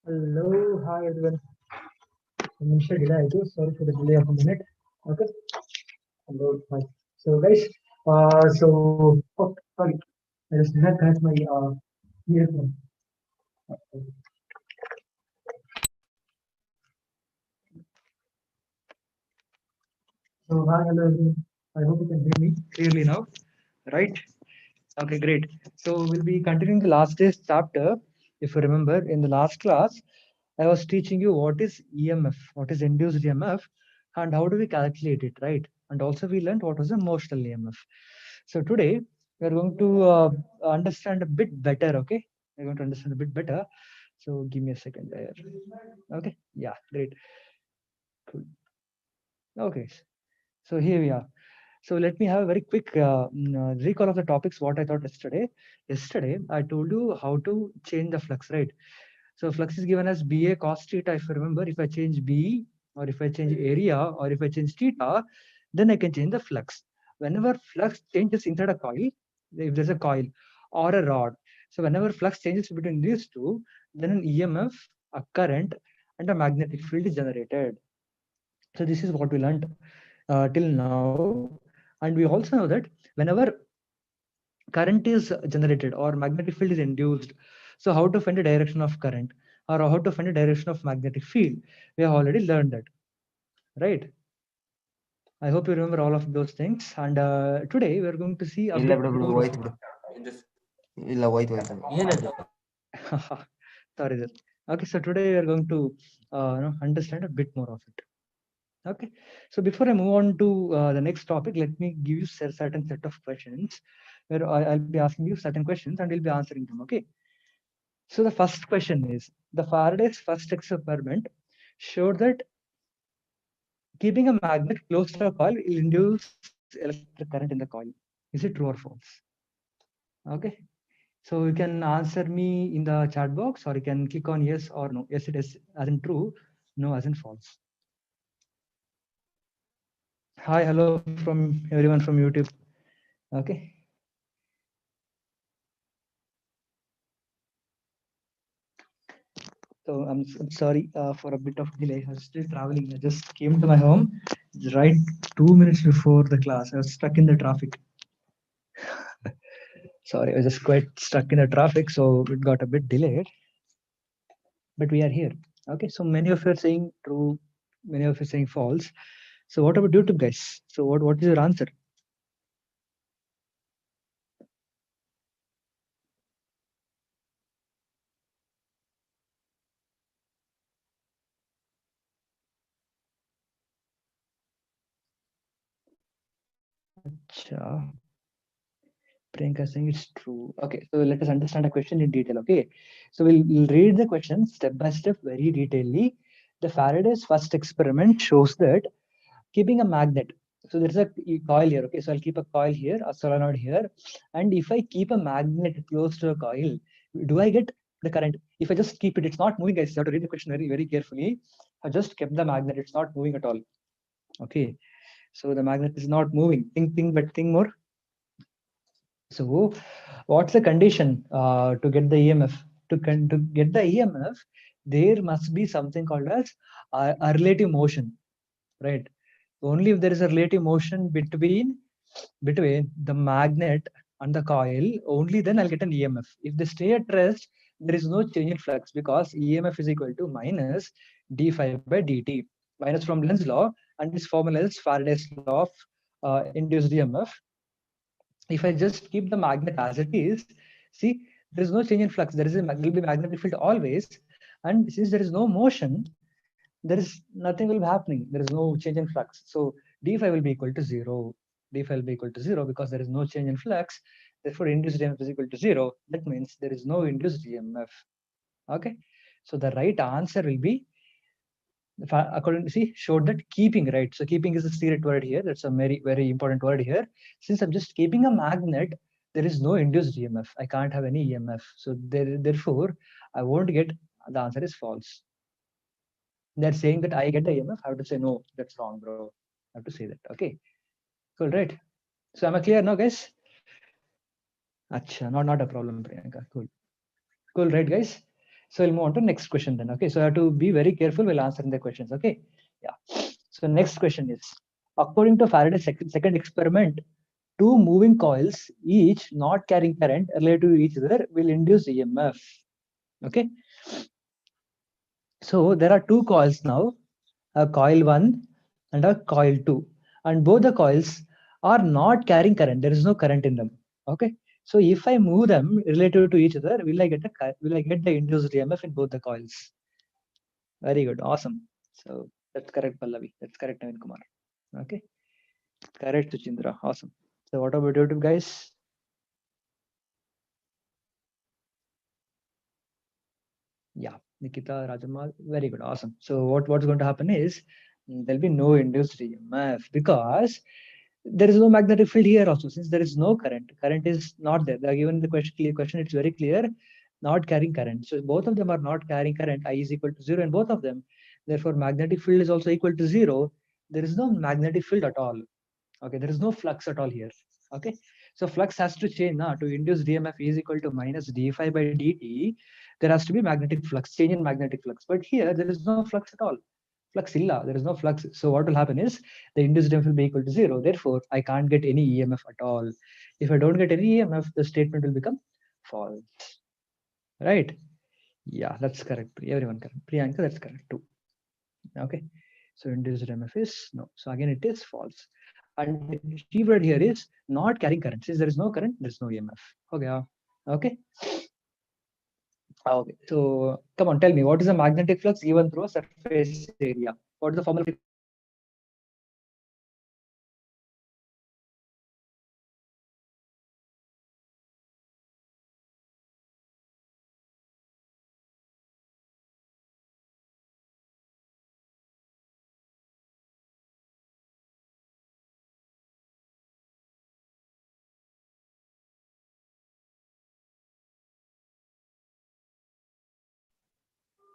Hello, hi everyone. Initial delay, I do. Sorry for the delay of a minute. Okay. Hello, hi. So guys, sorry, I just not connect my earphone. So hi, hello everyone. I hope you can hear me clearly now, right? Okay, great. So we'll be continuing the last day's chapter. If you remember, in the last class, I was teaching you what is EMF, what is induced EMF, and how do we calculate it, right? And also we learned what was emotional EMF. So today we are going to understand a bit better, okay? We're going to understand a bit better. So give me a second there. Okay, yeah, great, cool. Okay, so here we are. So let me have a very quick recall of the topics what I taught yesterday. Yesterday, I told you how to change the flux, right? So flux is given as BA cos theta. If you remember, if I change B or if I change area or if I change theta, then I can change the flux. Whenever flux changes inside a coil, if there's a coil or a rod, so whenever flux changes between these two, then an EMF, a current, and a magnetic field is generated. So this is what we learned till now, and we also know that whenever current is generated or magnetic field is induced, so how to find the direction of current or how to find the direction of magnetic field, we have already learned that, right? I hope you remember all of those things, and today we are going to see a bit more of sorry sir. Okay, so today we are going to understand a bit more of it. Okay, so before I move on to the next topic, let me give you certain set of questions where I'll be asking you certain questions and you'll be answering them. Okay, so the first question is, the Faraday's first experiment showed that keeping a magnet close to a coil will induce electric current in the coil. Is it true or false? Okay, so you can answer me in the chat box, or you can click on yes or no. Yes, it is as in true, no as in false. Hi, hello from everyone from YouTube. Okay. So I'm sorry for a bit of delay. I was still traveling. I just came to my home right 2 minutes before the class. I was stuck in the traffic. Sorry, I was just quite stuck in the traffic, so it got a bit delayed. But we are here. Okay, so many of you are saying true, many of you are saying false. So what about YouTube guys? So what is your answer? Acha. Priyanka saying it's true. Okay, so let us understand the question in detail. Okay, so we'll read the question step by step very detailedly. The Faraday's first experiment shows that keeping a magnet, so there's a coil here. Okay, so I'll keep a coil here, a solenoid here, and if I keep a magnet close to a coil, do I get the current? If I just keep it, it's not moving, guys. You have to read the question very carefully. I just kept the magnet, it's not moving at all. Okay, so the magnet is not moving. Think more. So what's the condition to get the EMF? To get the EMF, there must be something called as a relative motion, right? Only if there is a relative motion between the magnet and the coil, only then I'll get an EMF. If they stay at rest, there is no change in flux because EMF is equal to minus d phi by dt. Minus from Lenz's law, and this formula is Faraday's law of induced EMF. If I just keep the magnet as it is, see, there is no change in flux. There will be magnetic field always, and since there is no motion, there is nothing will be happening. There is no change in flux. So d phi will be equal to 0. D phi will be equal to 0 because there is no change in flux. Therefore, induced EMF is equal to 0. That means there is no induced EMF. Okay. So the right answer will be, according to see, showed that keeping, right? So keeping is a secret word here. That's a very important word here. Since I'm just keeping a magnet, there is no induced EMF. I can't have any EMF. So therefore, I won't get, the answer is false. They're saying that I get the EMF. I have to say, no, that's wrong, bro. I have to say that. Okay, cool, right? So am I clear now, guys? Acha, not a problem, Priyanka. Cool, right, guys? So we'll move on to next question then. Okay, so I have to be very careful while answering the questions. Okay, yeah. So next question is, according to Faraday's second experiment, two moving coils, each not carrying current related to each other, will induce EMF. Okay, so there are two coils now, a coil 1 and a coil 2, and both the coils are not carrying current. There is no current in them. Okay, so if I move them relative to each other, will I get the induced EMF in both the coils? Very good, awesome. So that's correct, Pallavi. That's correct, Navin Kumar. Okay, correct, Suchindra. Awesome. So what about YouTube guys? Yeah, Nikita, Rajamal, very good, awesome. So what's going to happen is there'll be no induced EMF because there is no magnetic field here also. Since there is no current is not there. They are given the question, it's very clear, not carrying current. So both of them are not carrying current. I is equal to 0 in both of them. Therefore, magnetic field is also equal to 0. There is no magnetic field at all. Okay, there is no flux at all here. Okay, so flux has to change now. To induce DMF is equal to minus d5 by dt. There has to be magnetic flux, change in magnetic flux. But here there is no flux at all. Flux illa, there is no flux. So what will happen is the induced EMF will be equal to 0. Therefore, I can't get any EMF at all. If I don't get any EMF, the statement will become false. Right? Yeah, that's correct. Everyone correct. Priyanka, that's correct too. Okay. So induced EMF is no. So again, it is false. And the keyword here is not carrying current. Since there is no current, there is no EMF. Okay. Okay. Okay. So come on, tell me, what is the magnetic flux given through a surface area? What is the formula?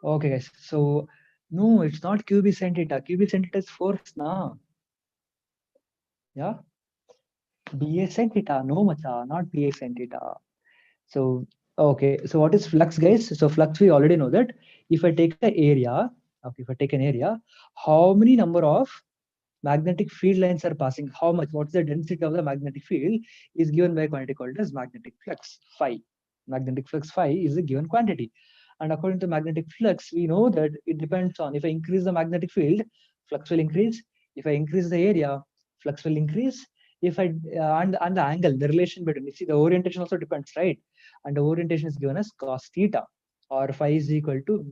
Okay, guys. So no, it's not QB sin theta. QB sin theta is force now. Yeah. BA sin theta. No, macha, not BA sin theta. So okay. So what is flux, guys? So flux, we already know that if I take an area, okay, if I take an area, how many number of magnetic field lines are passing, how much, what's the density of the magnetic field is given by a quantity called as magnetic flux phi. Magnetic flux phi is a given quantity, and according to magnetic flux we know that it depends on, if I increase the magnetic field, flux will increase. If I increase the area, flux will increase. If I and the angle, the relation between, you see the orientation also depends, right? And the orientation is given as cos theta, or phi is equal to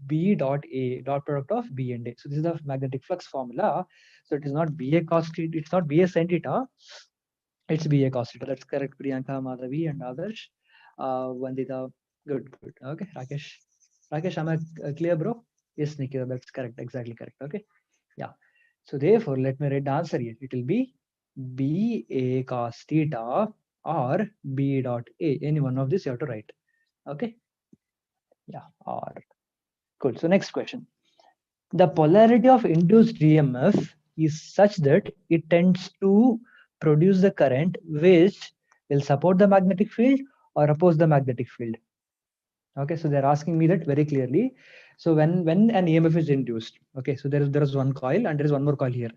b dot a dot product of b and a. So this is the magnetic flux formula. So it is not BA cos theta, it's not BA sin theta, it's BA cos theta. That's correct, Priyanka, Madhavi, and others. Vandita, good. Okay, Rakesh, am I clear, bro? Yes, Nikita, that's correct, exactly correct. Okay, yeah. So therefore, let me write the answer here. It will be BA cos theta or B dot A. Any one of this you have to write. Okay, yeah, or cool. So next question. The polarity of induced EMF is such that it tends to produce the current which will support the magnetic field or oppose the magnetic field. Okay, so they're asking me that very clearly. So when an EMF is induced, okay, so there is one coil and there is one more coil here.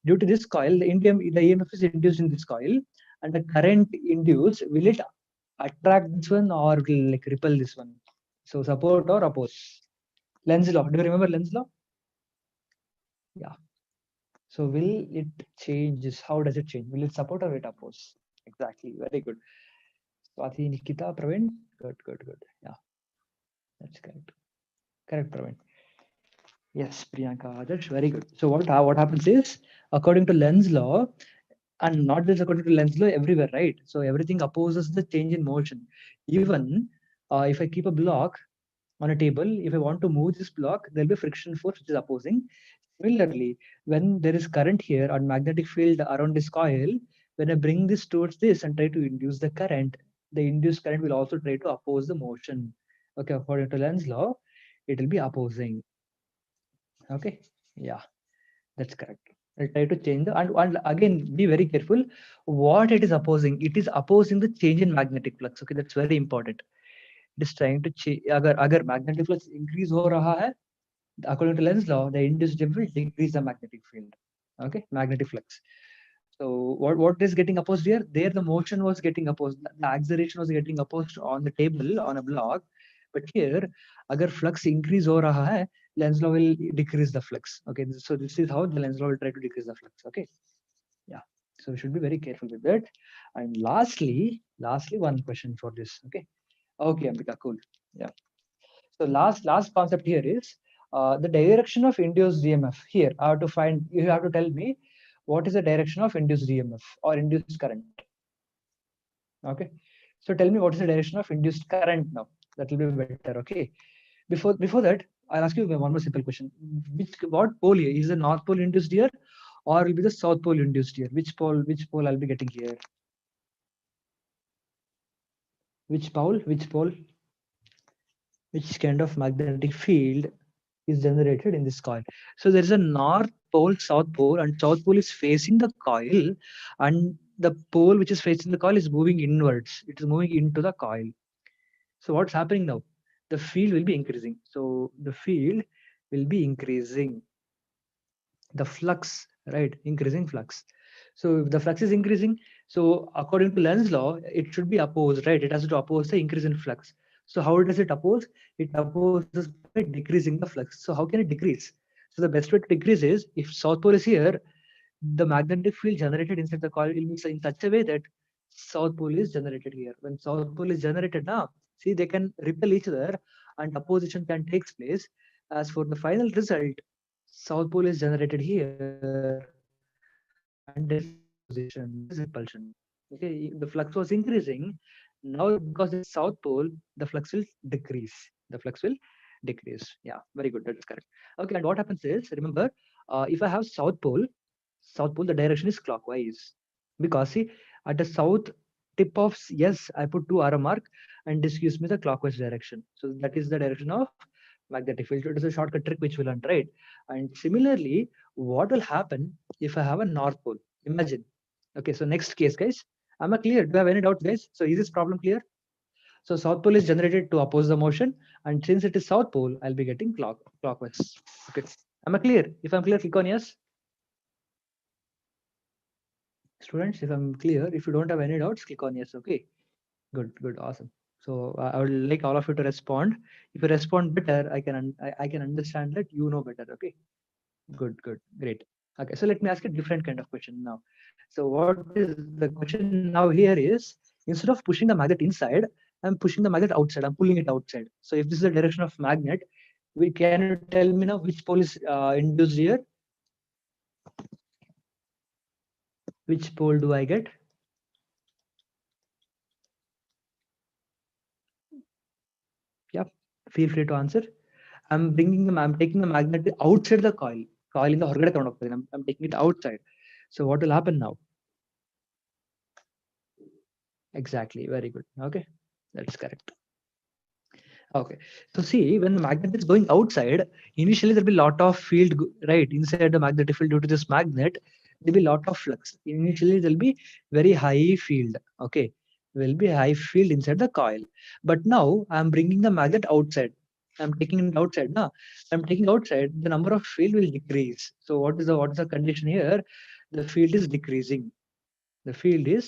Due to this coil, the EMF is induced in this coil, and the current induced, will it attract this one or will like repel this one? So support or oppose? Lenz law. Do you remember Lenz law? Yeah. So will it change? How does it change? Will it support or will it oppose? Exactly. Very good. Swati, Nikita, Praveen. Good. Yeah, that's correct. Correct, Praveen. Yes, Priyanka. That's very good. So what happens is, according to Lenz law, and not just according to Lenz law, everywhere, right? So everything opposes the change in motion. Even if I keep a block on a table, if I want to move this block, there'll be friction force which is opposing. Similarly, when there is current here or magnetic field around this coil, when I bring this towards this and try to induce the induced current will also try to oppose the motion. Okay, according to Lenz's law, it will be opposing. Okay, yeah, that's correct. I'll try to change and again be very careful what it is opposing. It is opposing the change in magnetic flux. Okay, that's very important. it is trying to change. अगर magnetic flux increase हो रहा है, according to Lenz's law, the induced EMF will decrease the magnetic field. Okay, magnetic flux. So what is getting opposed here? There the motion was getting opposed, the acceleration was getting opposed on the table on a block, but here, agar flux increase ho raha hai, Lenz's law will decrease the flux. Okay, so this is how the Lenz's law will try to decrease the flux. Okay, yeah. So we should be very careful with that. And lastly, one question for this. Okay, Ambika, cool. Yeah. So last concept here is the direction of induced EMF. Here, I have to find. You have to tell me what is the direction of induced EMF or induced current. Okay. So tell me what is the direction of induced current now. That will be better. Okay. Before that, I'll ask you one more simple question. What pole here is the north pole induced here, or will be the south pole induced here? Which pole I'll be getting here? Which pole? Which kind of magnetic field is generated in this coil? So there is a north pole, south pole, and south pole is facing the coil, and the pole which is facing the coil is moving inwards. It is moving into the coil. So what's happening now? The field will be increasing. So the field will be increasing. The flux, right? Increasing flux. So if the flux is increasing, so according to Lenz's law, it should be opposed, right? It has to oppose the increase in flux. So how does it oppose? It opposes by decreasing the flux. So how can it decrease? So the best way to decrease is, if south pole is here, the magnetic field generated inside the coil will be in such a way that south pole is generated here. When south pole is generated now, see, they can repel each other and opposition can take place. As for the final result, south pole is generated here and there is opposition, there is repulsion. Okay, the flux was increasing. Now because it's south pole, the flux will decrease. The flux will decrease. Yeah, very good. That is correct. Okay, and what happens is, remember, if I have south pole, the direction is clockwise. Because see, at the south tip of yes, I put two arrow mark, and this gives me the clockwise direction. So that is the direction of magnetic field. It is a shortcut trick which we learned, right? And similarly, what will happen if I have a north pole? Imagine. Okay, so next case, guys. Am I clear? Do you have any doubt, guys? So is this problem clear? So south pole is generated to oppose the motion, and since it is south pole, I'll be getting clockwise. Okay. Am I clear? If I'm clear, click on yes. Students, if I'm clear, if you don't have any doubts, click on yes. Okay. Good, awesome. So I would like all of you to respond. If you respond better, I can understand that you know better. Okay. Good, great. Okay, so let me ask a different kind of question now. So what is the question now here is, instead of pushing the magnet inside, I'm pushing the magnet outside. I'm pulling it outside. So if this is the direction of magnet, can you tell me now which pole is induced here? Which pole do I get? Yeah, feel free to answer. I'm taking the magnet outside the coil. Coil in the ಹೊರಗಡೆ ತಗೊಂಡು ಹೋಗ್ತೀನಿ. I'm taking it outside. So what will happen now? Exactly, very good. Okay, that's correct. Okay, so see, when the magnet is going outside, initially there'll be a lot of field, right, inside the magnetic field. Due to this magnet, there'll be a lot of flux. Initially there'll be very high field. Okay, will be high field inside the coil, but now I'm bringing the magnet outside. I'm taking it outside now. I'm taking outside, the number of field will decrease. So what is the condition here? The field is decreasing. The field is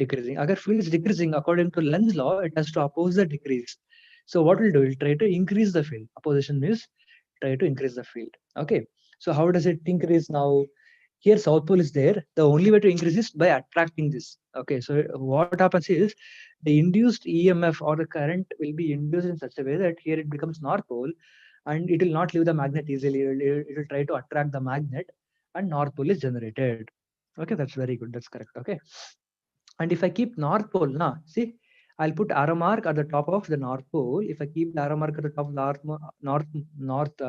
decreasing. Agar field is decreasing, according to Lenz's law, it has to oppose the decrease. So what we'll do, we'll try to increase the field. Opposition means try to increase the field. Okay, so how does it increase now? Here south pole is there. The only way to increase is by attracting this. Okay, so what happens is, the induced EMF or the current will be induced in such a way that here it becomes north pole, and it will not leave the magnet easily. It will try to attract the magnet, and north pole is generated. Okay, that's very good. That's correct. Okay, and if I keep north pole now, see, I'll put arrow mark at the top of the north pole. If I keep the arrow mark at the top of the north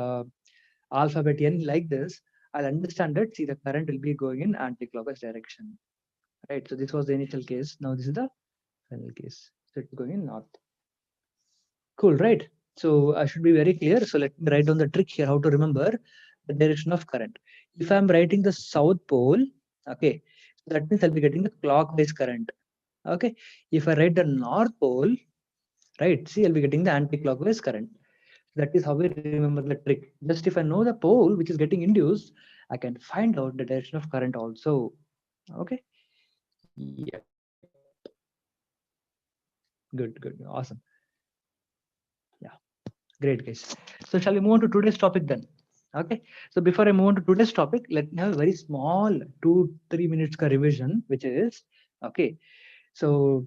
alphabet N like this, I'll understand that, see, the current will be going in anti-clockwise direction. Right. So this was the initial case. Now this is the final case. So it's going in north. Cool, right? So I should be very clear. So let me write down the trick here, how to remember the direction of current. If I'm writing the south pole, okay, so that means I'll be getting the clockwise current. Okay. If I write the north pole, right? See, I'll be getting the anti-clockwise current. That is how we remember the trick. Just if I know the pole which is getting induced, I can find out the direction of current also. Okay. Yep. Good, awesome. Yeah, great, guys. So shall we move on to today's topic then? Okay, so before I move on to today's topic, let me have a very small 2-3 minutes ka revision, which is okay. So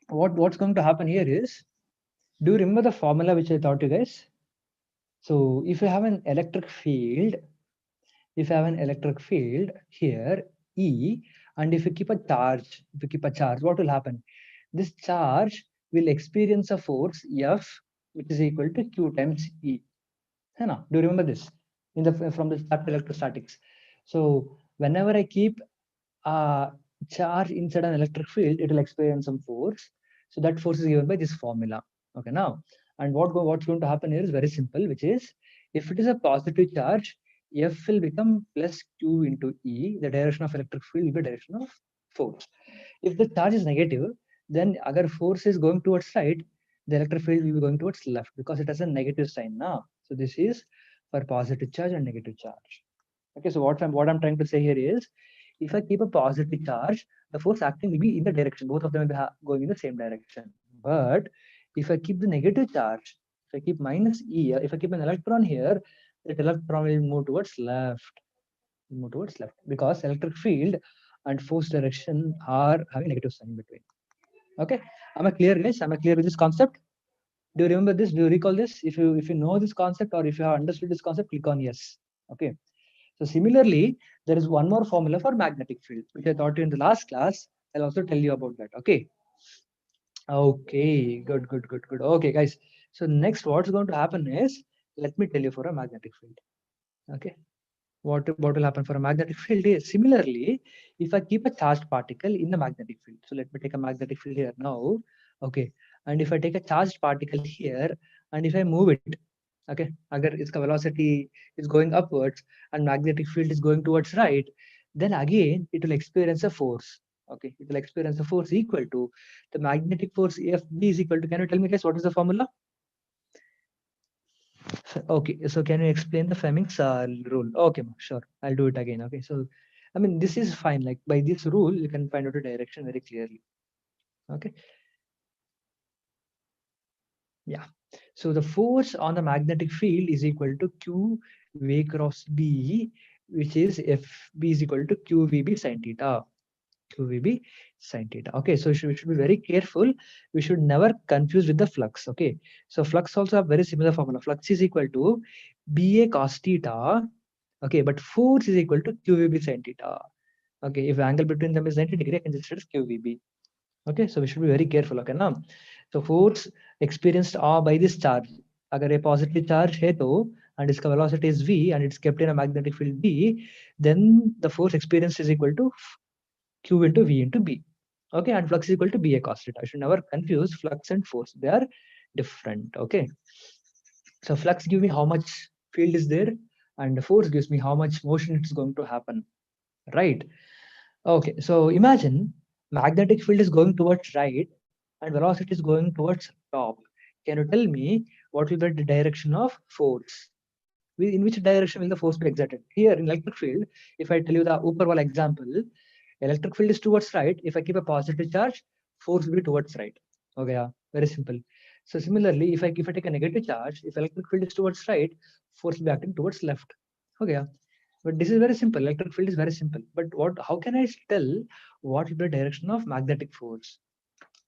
what's going to happen here is, do you remember the formula which I taught you guys? So if you have an electric field, here, E, and if you keep a charge, what will happen? This charge will experience a force F, which is equal to Q times E. Do you remember this from the chapter electrostatics? So whenever I keep a charge inside an electric field, it will experience some force. So that force is given by this formula. Okay, now, and what's going to happen here is very simple, which is, if it is a positive charge, F will become plus Q into E. The direction of electric field will be direction of force. If the charge is negative, then agar force is going towards right, the electric field will be going towards left because it has a negative sign now. So this is for positive charge and negative charge. Okay, so what I'm trying to say here is, if I keep a positive charge, the force acting will be in the direction. Both of them will be going in the same direction. But if I keep the negative charge, if I keep minus E, if I keep an electron here, that electron will move towards left. Because electric field and force direction are having negative sign between. Okay, am I clear, guys? Am I clear with this concept? Do you remember this? Do you recall this? If you know this concept, or if you have understood this concept, click on yes. Okay. So similarly, there is one more formula for magnetic field, which I taught you in the last class. I'll also tell you about that. Okay. Okay, good. Okay, guys. So next, what's going to happen is, let me tell you for a magnetic field. Okay. What will happen for a magnetic field is, similarly, if I keep a charged particle in the magnetic field. So let me take a magnetic field here now. Okay. And if I take a charged particle here, and if I move it, okay, agar its velocity is going upwards and magnetic field is going towards right, then again it will experience a force. Okay, it will experience a force equal to the magnetic force Fb is equal to, can you tell me guys what is the formula? Okay, so can you explain the Fleming's rule? Okay, sure, I'll do it again. Okay, so I mean, this is fine. Like, by this rule you can find out a direction very clearly. Okay, yeah. So the force on the magnetic field is equal to Q V cross B, which is Fb is equal to QVB sin theta. QVB sin theta. Okay, so we should be very careful. We should never confuse with the flux. Okay, so flux also have very similar formula. Flux is equal to BA cos theta. Okay, but force is equal to QVB sin theta. Okay, if the angle between them is 90 degree, I can just write QVB. Okay, so we should be very careful. Okay, now, so force experienced by this charge. Agar a positive charge है तो, and its velocity is v, and it's kept in a magnetic field b, then the force experienced is equal to q into v into b. Okay, and flux is equal to ba cos theta. I should never confuse flux and force. They are different. Okay, so flux gives me how much field is there, and the force gives me how much motion it's going to happen. Right. Okay, so imagine magnetic field is going towards right and velocity is going towards top. Can you tell me what will be the direction of force? In which direction will the force be exerted? Here in electric field, if I tell you the upper wall example, electric field is towards right. If I keep a positive charge, force will be towards right. Okay, yeah, very simple. So similarly, if I take a negative charge, if electric field is towards right, force will be acting towards left. Okay, yeah. But this is very simple. Electric field is very simple. But how can I tell what is the direction of magnetic force?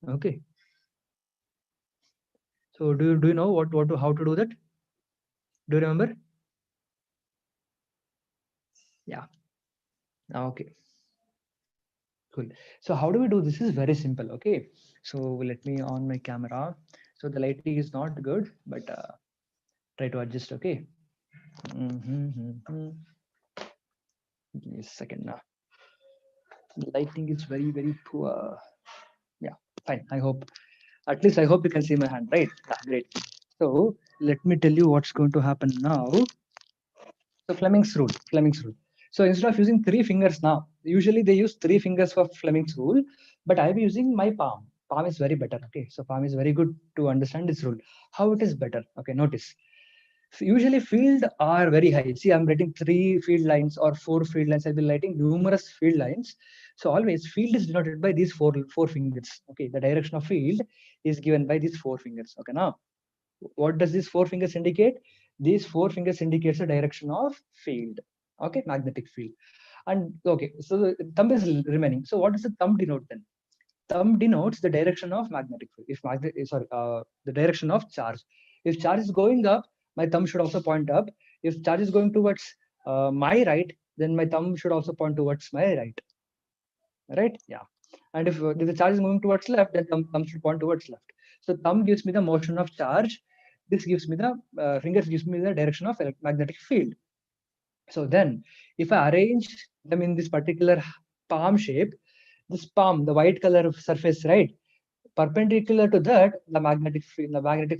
Okay. So do you know how to do that? Do you remember? Yeah. Okay. Cool. So how do we do this? Is very simple. Okay. So let me on my camera. So the lighting is not good, but try to adjust. Okay. Give me a second now. The lighting is very poor. Yeah. Fine. At least I hope you can see my hand, right? Yeah, great. So let me tell you what's going to happen now. So Fleming's rule. So instead of using 3 fingers now, usually they use 3 fingers for Fleming's rule, but I'll be using my palm. palm is very better. Okay, so palm is very good to understand this rule. How it is better? Okay, notice. So usually field are very high. See, I'm writing 3 field lines or 4 field lines. I'll be writing numerous field lines. So always field is denoted by these four fingers. Okay, the direction of field is given by these 4 fingers. Okay, now what does these 4 fingers indicate? These 4 fingers indicates the direction of field. Okay, magnetic field. And okay, so the thumb is remaining. So what does the thumb denote then? Thumb denotes the direction of magnetic field. If the direction of charge. If charge is going up, my thumb should also point up. If charge is going towards my right, then my thumb should also point towards my right. Right? Yeah. And if the charge is moving towards left, then thumb should point towards left. So thumb gives me the motion of charge. This gives me the fingers gives me the direction of magnetic field. So then, if I arrange them in this particular palm shape, this palm, the white color of surface, right, perpendicular to that, the magnetic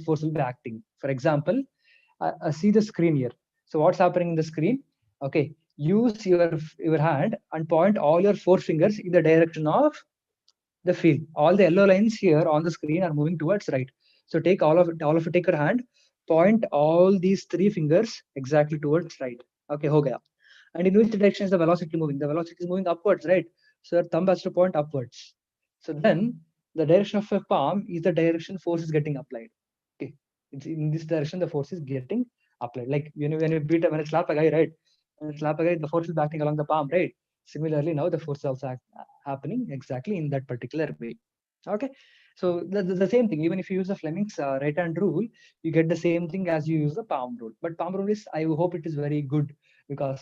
force will be acting. For example, see the screen here. So what's happening in the screen? Okay, use your hand and point all your 4 fingers in the direction of the field. All the yellow lines here on the screen are moving towards right. So take all of you take your hand, point all these 3 fingers exactly towards right. Okay, ho gaya. And in which direction is the velocity moving? The velocity is moving upwards, right? So your thumb has to point upwards. So then the direction of your palm is the direction force is getting applied. Okay, it's in this direction the force is getting applied. Like when you when you slap a guy, right? When you slap a guy, the force is acting along the palm, right? Similarly, now the force is also happening exactly in that particular way. Okay, so the same thing. Even if you use the Fleming's right hand rule, you get the same thing as you use the palm rule. But palm rule is, I hope it is very good because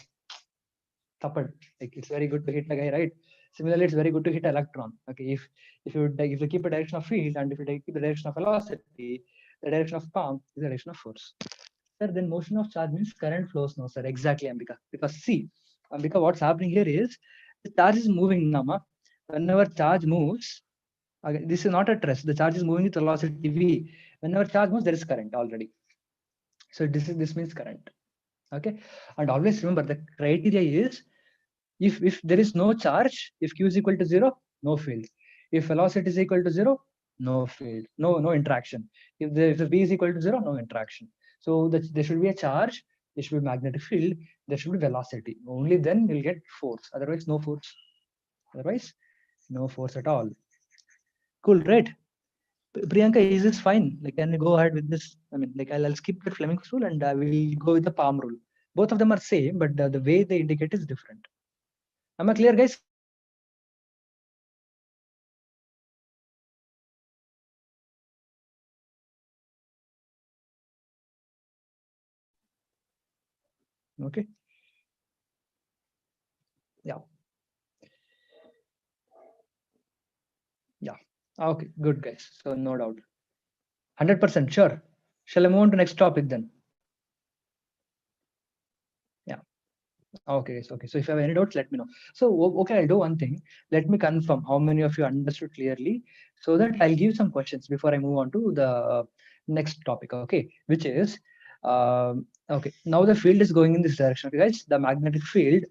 tapad, like it's very good to hit a guy, right? Similarly, it's very good to hit electron. Okay, if you keep a direction of field and if you keep the direction of velocity, the direction of palm is the direction of force. Sir, then motion of charge means current flows. No, sir, exactly, Ambika. Because see, Ambika, what's happening here is the charge is moving, Nama. Whenever charge moves, okay, this is not at rest. The charge is moving with velocity v. Whenever charge moves, there is current already. So this means current. Okay, and always remember the criteria is if there is no charge, if q is equal to 0, no field. If velocity is equal to 0, no field, no interaction. If the v is equal to 0, no interaction. So there should be a charge, there should be magnetic field, there should be velocity. Only then you'll get force. Otherwise, no force. Otherwise, no force at all. Cool, right? Priyanka, is this fine? Like, can we go ahead with this? I mean, like, I'll skip the Fleming's rule and I will go with the palm rule. Both of them are same, but the way they indicate is different. Am I clear, guys? Okay. Yeah. Yeah. Okay. Good, guys. So no doubt. 100% sure. Shall I move on to next topic then? Yeah. Okay. Okay. So if you have any doubts, let me know. So okay, I'll do one thing. Let me confirm how many of you understood clearly, so that I'll give some questions before I move on to the next topic. Okay, which is okay. Now the field is going in this direction. Okay, guys, the magnetic field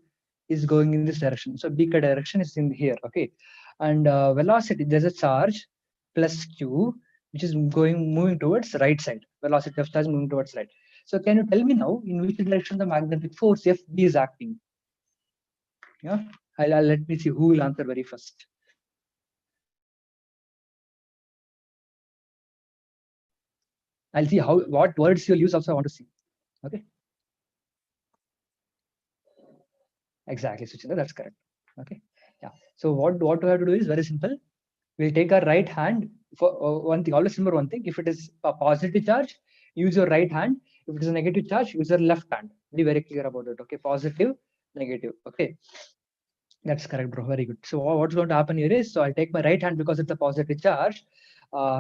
is going in this direction. So beaker direction is in here. Okay, and velocity, there's a charge plus q which is moving towards right side. Velocity of charge moving towards right. So can you tell me now in which direction the magnetic force Fb is acting? Yeah, I'll let me see who will answer very first. I'll see what words you'll use. Also, I want to see. Okay. Exactly, Suchinda. That's correct. Okay. Yeah. So what we have to do is very simple. We'll take our right hand for one thing. Always remember one thing. If it is a positive charge, use your right hand. If it is a negative charge, use your left hand. Be very clear about it. Okay. Positive, negative. Okay. That's correct, bro. Very good. So what's going to happen here is, so I'll take my right hand because it's a positive charge.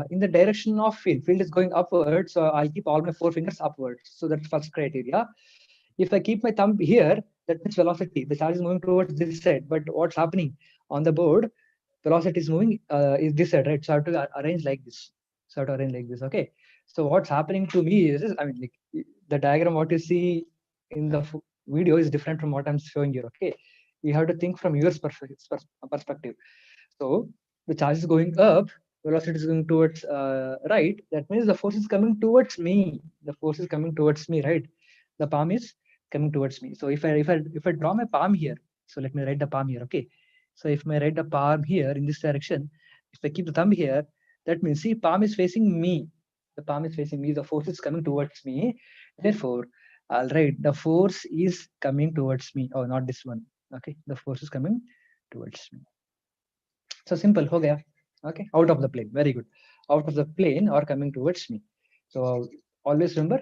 In the direction of field. Field is going upwards, so I'll keep all my 4 fingers upwards. So that's first criteria. If I keep my thumb here, that means velocity. The charge is moving towards this side. But what's happening on the board? Velocity is moving is this side, right? So I have to arrange like this. So I have to arrange like this. Okay. So what's happening to me is, I mean, like the diagram what you see in the video is different from what I'm showing here. Okay. You have to think from your perspective. So the charge is going up. velocity is going towards right, that means the force is coming towards me. The force is coming towards me, right? The palm is coming towards me. So if I draw my palm here, so let me write the palm here, okay? So if I write the palm here in this direction, if I keep the thumb here, that means see, palm is facing me. The palm is facing me. The force is coming towards me. Therefore, I'll write the force is coming towards me. Oh, not this one. Okay, the force is coming towards me. So simple, ho gaya. Okay, out of the plane. Very good. Out of the plane or coming towards me. So always remember,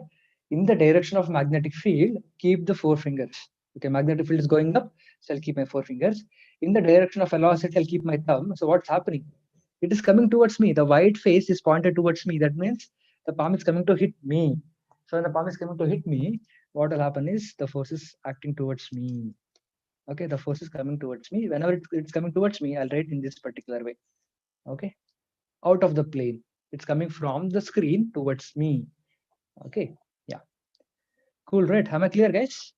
in the direction of magnetic field, keep the four fingers. Okay, magnetic field is going up, so I'll keep my four fingers. In the direction of velocity, I'll keep my thumb. So what's happening? It is coming towards me. The white face is pointed towards me. That means the palm is coming to hit me. So when the palm is coming to hit me, what will happen is the force is acting towards me. Okay, the force is coming towards me. Whenever it's coming towards me, I'll write in this particular way. Okay, out of the plane, it's coming from the screen towards me. Okay, yeah, cool, right? Am I clear, guys?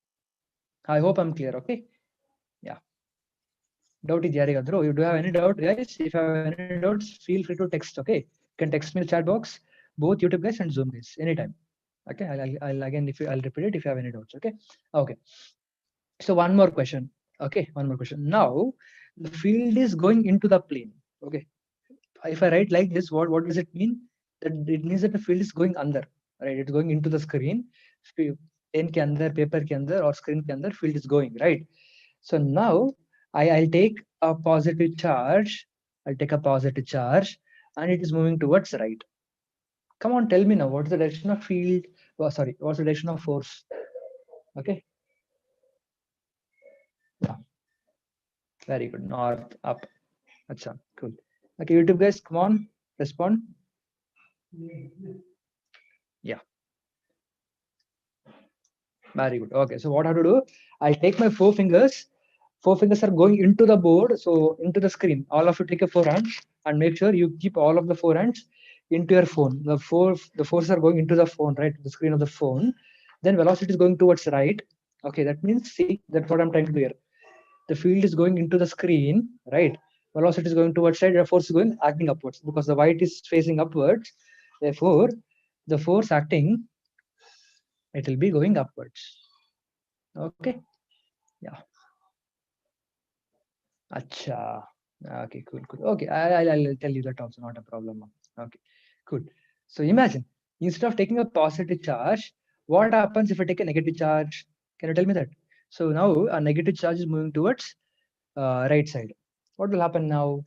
I hope I'm clear. Okay, yeah. Doubt is yaarigadru. You do have any doubt, guys? If you have any doubts, feel free to text. Okay, you can text me in the chat box, both YouTube guys and Zoom guys, anytime. Okay, I'll again, if you, I'll repeat it if you have any doubts. Okay, okay. So one more question. Okay, one more question. Now the field is going into the plane. Okay, if I write like this, what does it mean? That it means that the field is going under, right? It's going into the screen. Pen ke andar, paper ke andar, or screen ke andar, field is going, right? So now I'll take a positive charge. I'll take a positive charge, and it is moving towards right. Come on, tell me now, what is the direction of field? Oh, sorry, what's the direction of force? Okay. Yeah. Very good. North, up. Acha, cool. Okay, YouTube guys, come on, respond. Yeah. Very good. Okay, so what I have to do? I'll take my four fingers. Four fingers are going into the board, so into the screen. All of you take a four hands and make sure you keep all of the four hands into your phone. The forces are going into the phone, right? The screen of the phone. Then velocity is going towards right. Okay, that means see, that's what I'm trying to do here. The field is going into the screen, right? Velocity is going towards right. The force is going acting upwards because the white is facing upwards. Therefore, the force acting, it will be going upwards. Okay. Yeah. Acha. Okay, cool, cool. Okay, I'll tell you that also, not a problem. Okay, cool. So imagine, instead of taking a positive charge, what happens if I take a negative charge? Can you tell me that? So now a negative charge is moving towards right side. What will happen now?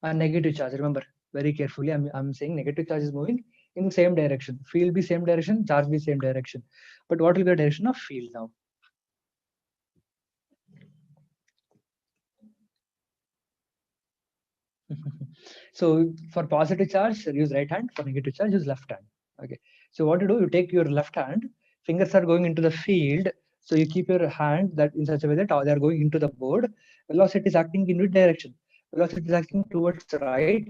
A negative charge, remember, very carefully, I'm saying negative charge is moving in the same direction. Field be same direction, charge be same direction. But what will be the direction of field now? So for positive charge, use right hand. For negative charge, use left hand. Okay. So what you do, you take your left hand, fingers are going into the field. So you keep your hand that in such a way that they are going into the board. Velocity is acting in which direction? Velocity is acting towards right.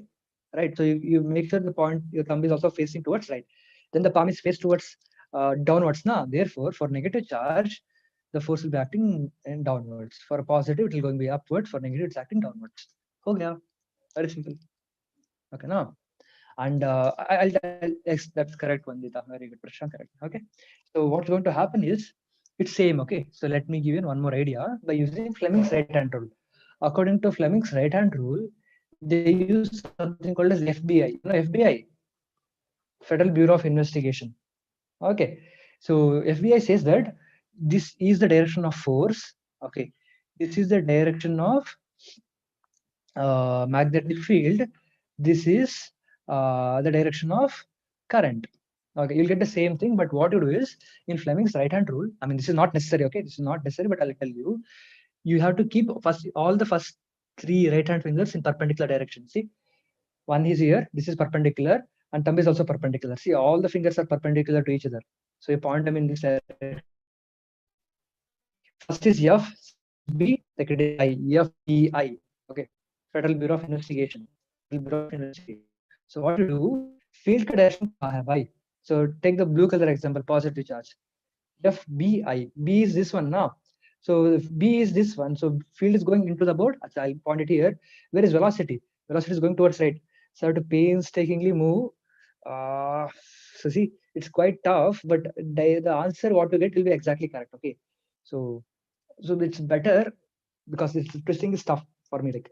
Right. So you make sure the point, your thumb is also facing towards right. Then the palm is faced towards downwards. Now, therefore, for negative charge, the force will be acting downwards. For a positive, it will going to be upwards. For negative, it's acting downwards. Okay. Very simple. Okay, no. And yes, that's correct, Vandita. Very good, Prashant, correct. Okay. So what's going to happen is it's same. Okay. So let me give you one more idea by using Fleming's right-hand rule. According to Fleming's right-hand rule, they use something called as FBI. You know FBI, Federal Bureau of Investigation. Okay. So FBI says that this is the direction of force. Okay. This is the direction of magnetic field. This is the direction of current. Okay, you'll get the same thing, but what you do is in Fleming's right-hand rule. I mean, this is not necessary. Okay, this is not necessary, but I'll tell you. You have to keep all the first three right-hand fingers in perpendicular direction. See, one is here. This is perpendicular, and thumb is also perpendicular. See, all the fingers are perpendicular to each other. So you point them in this direction. First is F, B, second is I, FBI. Okay, Federal Bureau of Investigation. Federal Bureau of Investigation. So what you do? Field ka direction kya hai, bhai? So take the blue color example, positive charge. FBI. B is this one now. So B is this one. So field is going into the board. I'll point it here. Where is velocity? Velocity is going towards right. So I have to painstakingly move. Uh, so see, it's quite tough, but the answer what to get will be exactly correct. Okay, so it's better because it's twisting is tough for me, like,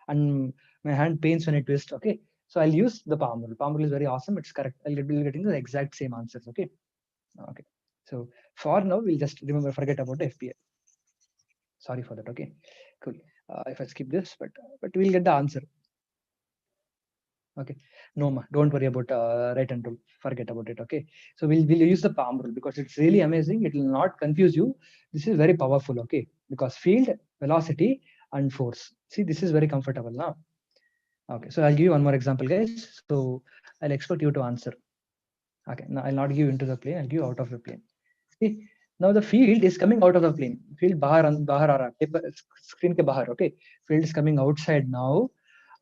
and my hand pains when I twist. Okay, so I'll use the palm rule. Palm rule is very awesome. It's correct. I'll be getting the exact same answers. Okay, okay. So for now, we'll just forget about the FPA. Sorry for that. Okay, cool. If I skip this, but we'll get the answer. Okay, no, don't worry about right and rule. Forget about it. Okay, so we'll use the palm rule because it's really amazing. It will not confuse you. This is very powerful. Okay, because field, velocity, and force. See, this is very comfortable now. Okay, so I'll give you one more example, guys. So I'll expect you to answer. Okay, now I'll not give into the plane. I'll give out of the plane. See, now the field is coming out of the plane. Field bahar aa raha, paper screen ke bahar. Okay, field is coming outside now,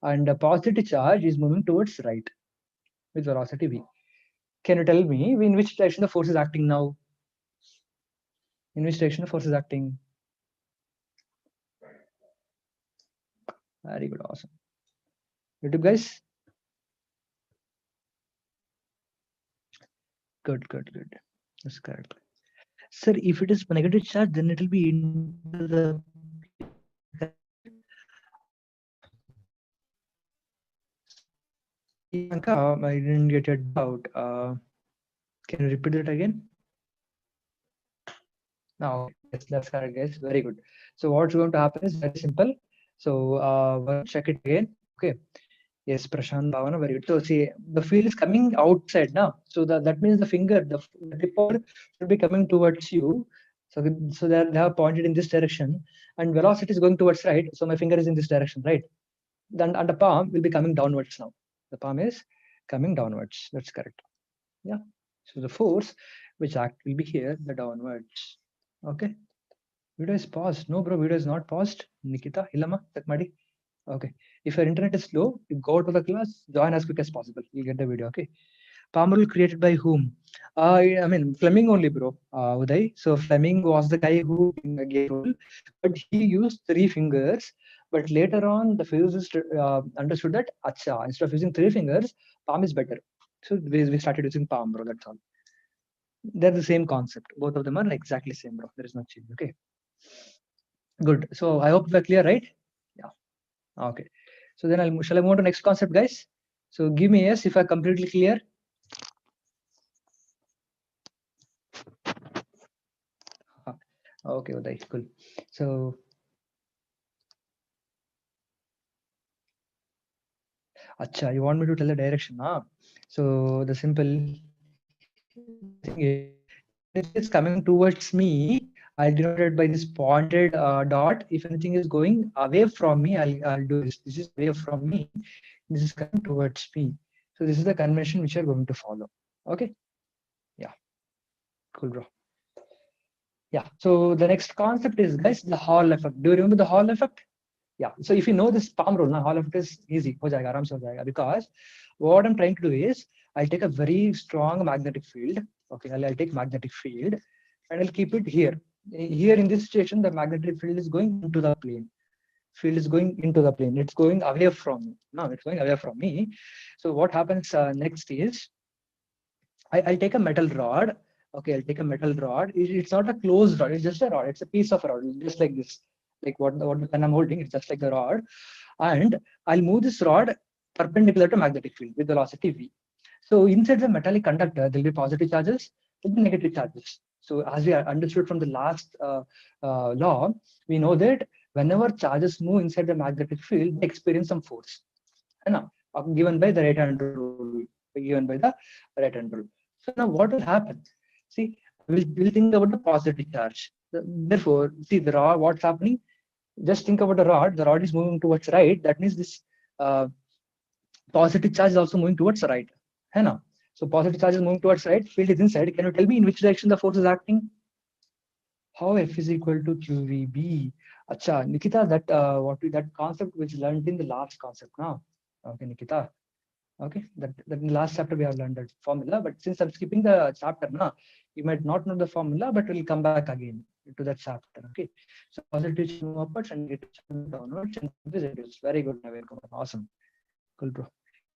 and the positive charge is moving towards right with velocity v. Can you tell me in which direction the force is acting now? In which direction the force is acting? Very good, awesome. YouTube guys? Good. That's correct. Sir, if it is negative charge, then it will be into the I didn't get your doubt. Can you repeat it again? No, yes, that's correct, guys. Very good. So what's going to happen is very simple. So check it again. Okay. Yes, Prashant Bhavana, very good. So see, the field is coming outside now. So that means the finger, the tip should be coming towards you. So they have pointed in this direction, and velocity is going towards right. So my finger is in this direction, right? Then and the palm will be coming downwards now. The palm is coming downwards. That's correct. Yeah. So the force which act will be here, the downwards. Okay. Video is paused. No, bro, video is not paused. Nikita, Hilama, Takmadi. Okay. If your internet is slow, you go to the class, join as quick as possible. You'll get the video. Okay. Palm rule created by whom? I mean, Fleming only, bro. Uday. So Fleming was the guy who gave rule, but he used 3 fingers. But later on, the physicists understood that, acha, instead of using 3 fingers, palm is better. So we started using palm, bro. That's all. They're the same concept. Both of them are exactly same, bro. There is no change. Okay. Good. So I hope we're clear, right? Yeah. Okay. So then shall I move on to next concept, guys? So give me a yes if I'm completely clear. Okay, Uday, cool. So, acha, you want me to tell the direction, huh? So the simple thing is, if it's coming towards me, I'll denote it by this pointed dot. If anything is going away from me, I'll do this. This is away from me. This is coming towards me. So this is the convention which you're going to follow. Okay. Yeah. Cool, bro. Yeah. So the next concept is, guys, the Hall effect. Do you remember the Hall effect? Yeah. So if you know this palm rule, now Hall effect is easy. Ho jayega, aaram se ho jayega. Because what I'm trying to do is, I'll take a very strong magnetic field. Okay, I'll take magnetic field and I'll keep it here. Here in this situation, the magnetic field is going into the plane. Field is going into the plane. It's going away from me. No, it's going away from me. So what happens next is, I'll take a metal rod. Okay, I'll take a metal rod. It's not a closed rod. It's just a rod. It's a piece of a rod, just like this. Like what the pen I'm holding. It's just like the rod, and I'll move this rod perpendicular to magnetic field with velocity v. So inside the metallic conductor, there'll be positive charges, there'll be negative charges. So as we understood from the last law, we know that whenever charges move inside the magnetic field, they experience some force. Given by the right hand rule. Given by the right hand rule. So now what will happen? See, we'll think about the positive charge. Therefore, see the rod, what's happening? Just think about the rod. The rod is moving towards right. That means this positive charge is also moving towards right. Hai. So positive charge is moving towards right. Field is inside. Can you tell me in which direction the force is acting? How F is equal to QVB? Acha, Nikita, that concept which learned in the last concept now. Okay, Nikita. Okay, that in the last chapter we have learned that formula, but since I'm skipping the chapter now, you might not know the formula, but we'll come back again to that chapter. Okay, so positive charge move upwards and negative charge move downwards and is reduced. Very good, Naveen Kumar. Awesome, cool, bro.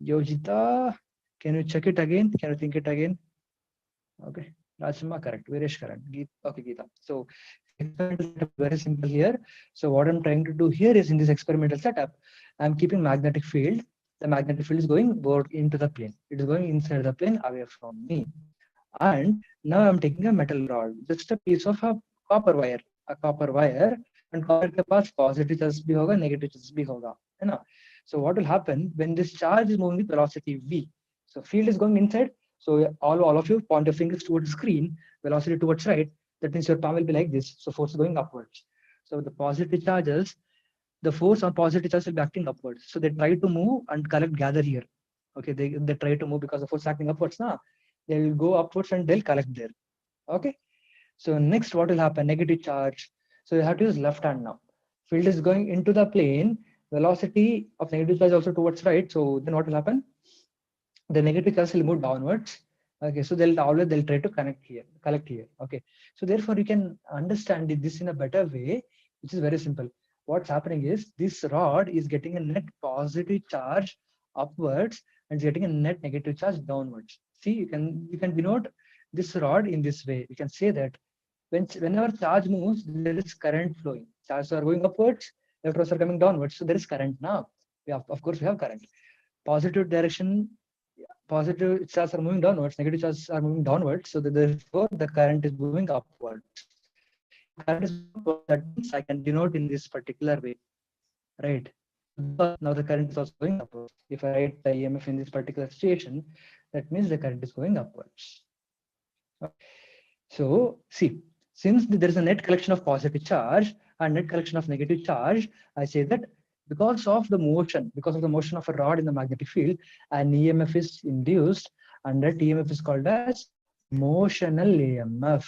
Yojita, can you check it again? Can you think it again? Okay, Rajma correct, Viresh correct. Okay, Geeta. So the experimental setup is very simple here. So what I'm trying to do here is in this experimental setup, I'm keeping magnetic field. The magnetic field is going board into the plane. It is going inside the plane away from me. And now I'm taking a metal rod, just a piece of a copper wire, and copper के पास positive charge भी होगा, negative charge भी होगा, है ना? So what will happen when this charge is moving with velocity v? So field is going inside. So all of you point your fingers towards the screen, velocity towards right. That means your palm will be like this. So force is going upwards. So the positive charges, the force on positive charge will be acting upwards. So they try to move and gather here. Okay, they try to move because the force acting upwards now. They will go upwards and they'll collect there. Okay. So next, what will happen? Negative charge. So you have to use left hand now. Field is going into the plane. Velocity of negative charge also towards right. So then what will happen? The negative charge will move downwards. Okay, so they'll try to collect here. Okay, so therefore you can understand this in a better way, which is very simple. What's happening is this rod is getting a net positive charge upwards and it's getting a net negative charge downwards. See, you can denote this rod in this way. You can say that whenever charge moves, there is current flowing. Charges are going upwards, electrons are coming downwards, so there is current now. Of course, we have current. Positive direction, positive charges are moving downwards, negative charges are moving downwards, so therefore the current is moving upwards. If current is moving upwards, that means I can denote in this particular way, right? Because now the current is also going upwards. If I write the EMF in this particular situation, that means the current is going upwards. So see, since there is a net collection of positive charge and net collection of negative charge, I say that because of the motion of a rod in the magnetic field, an EMF is induced, and that EMF is called as motional EMF.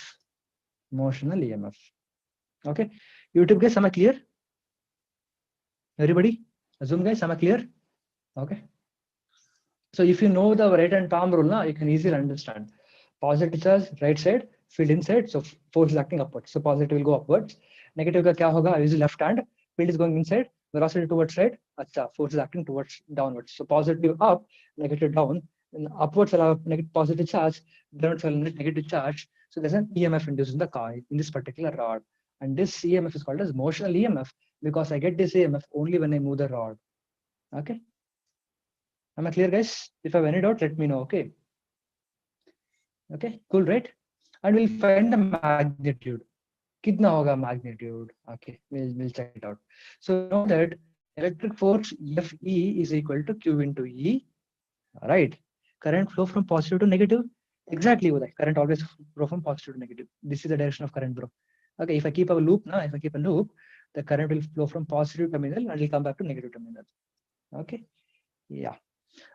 Motional EMF. Okay. YouTube guys, am I clear? Everybody? Zoom guys, am I clear? Okay. So if you know the right hand palm rule, now you can easily understand. Positive charge right side, field inside, so force is acting upwards. So positive will go upwards. Negative का क्या होगा? I use left hand. Field is going inside. Velocity towards right. अच्छा, force is acting towards downwards. So positive up, negative down. And upwards will have negative positive charge. Downwards will have negative charge. So there's an EMF induced in the coil in this particular rod. And this EMF is called as motional EMF because I get this EMF only when I move the rod. Okay. Am I clear, guys? If I have any doubt, let me know. Okay. Okay, cool, right? And we'll find the magnitude. Kitna hoga magnitude? Okay, we'll check it out. So we know that electric force Fe is equal to Q into E. Right. Current flow from positive to negative. Exactly, Uday. Current always flow from positive to negative. This is the direction of current, bro. Okay, if I keep a loop now, the current will flow from positive terminal and will come back to negative terminal. Okay. Yeah.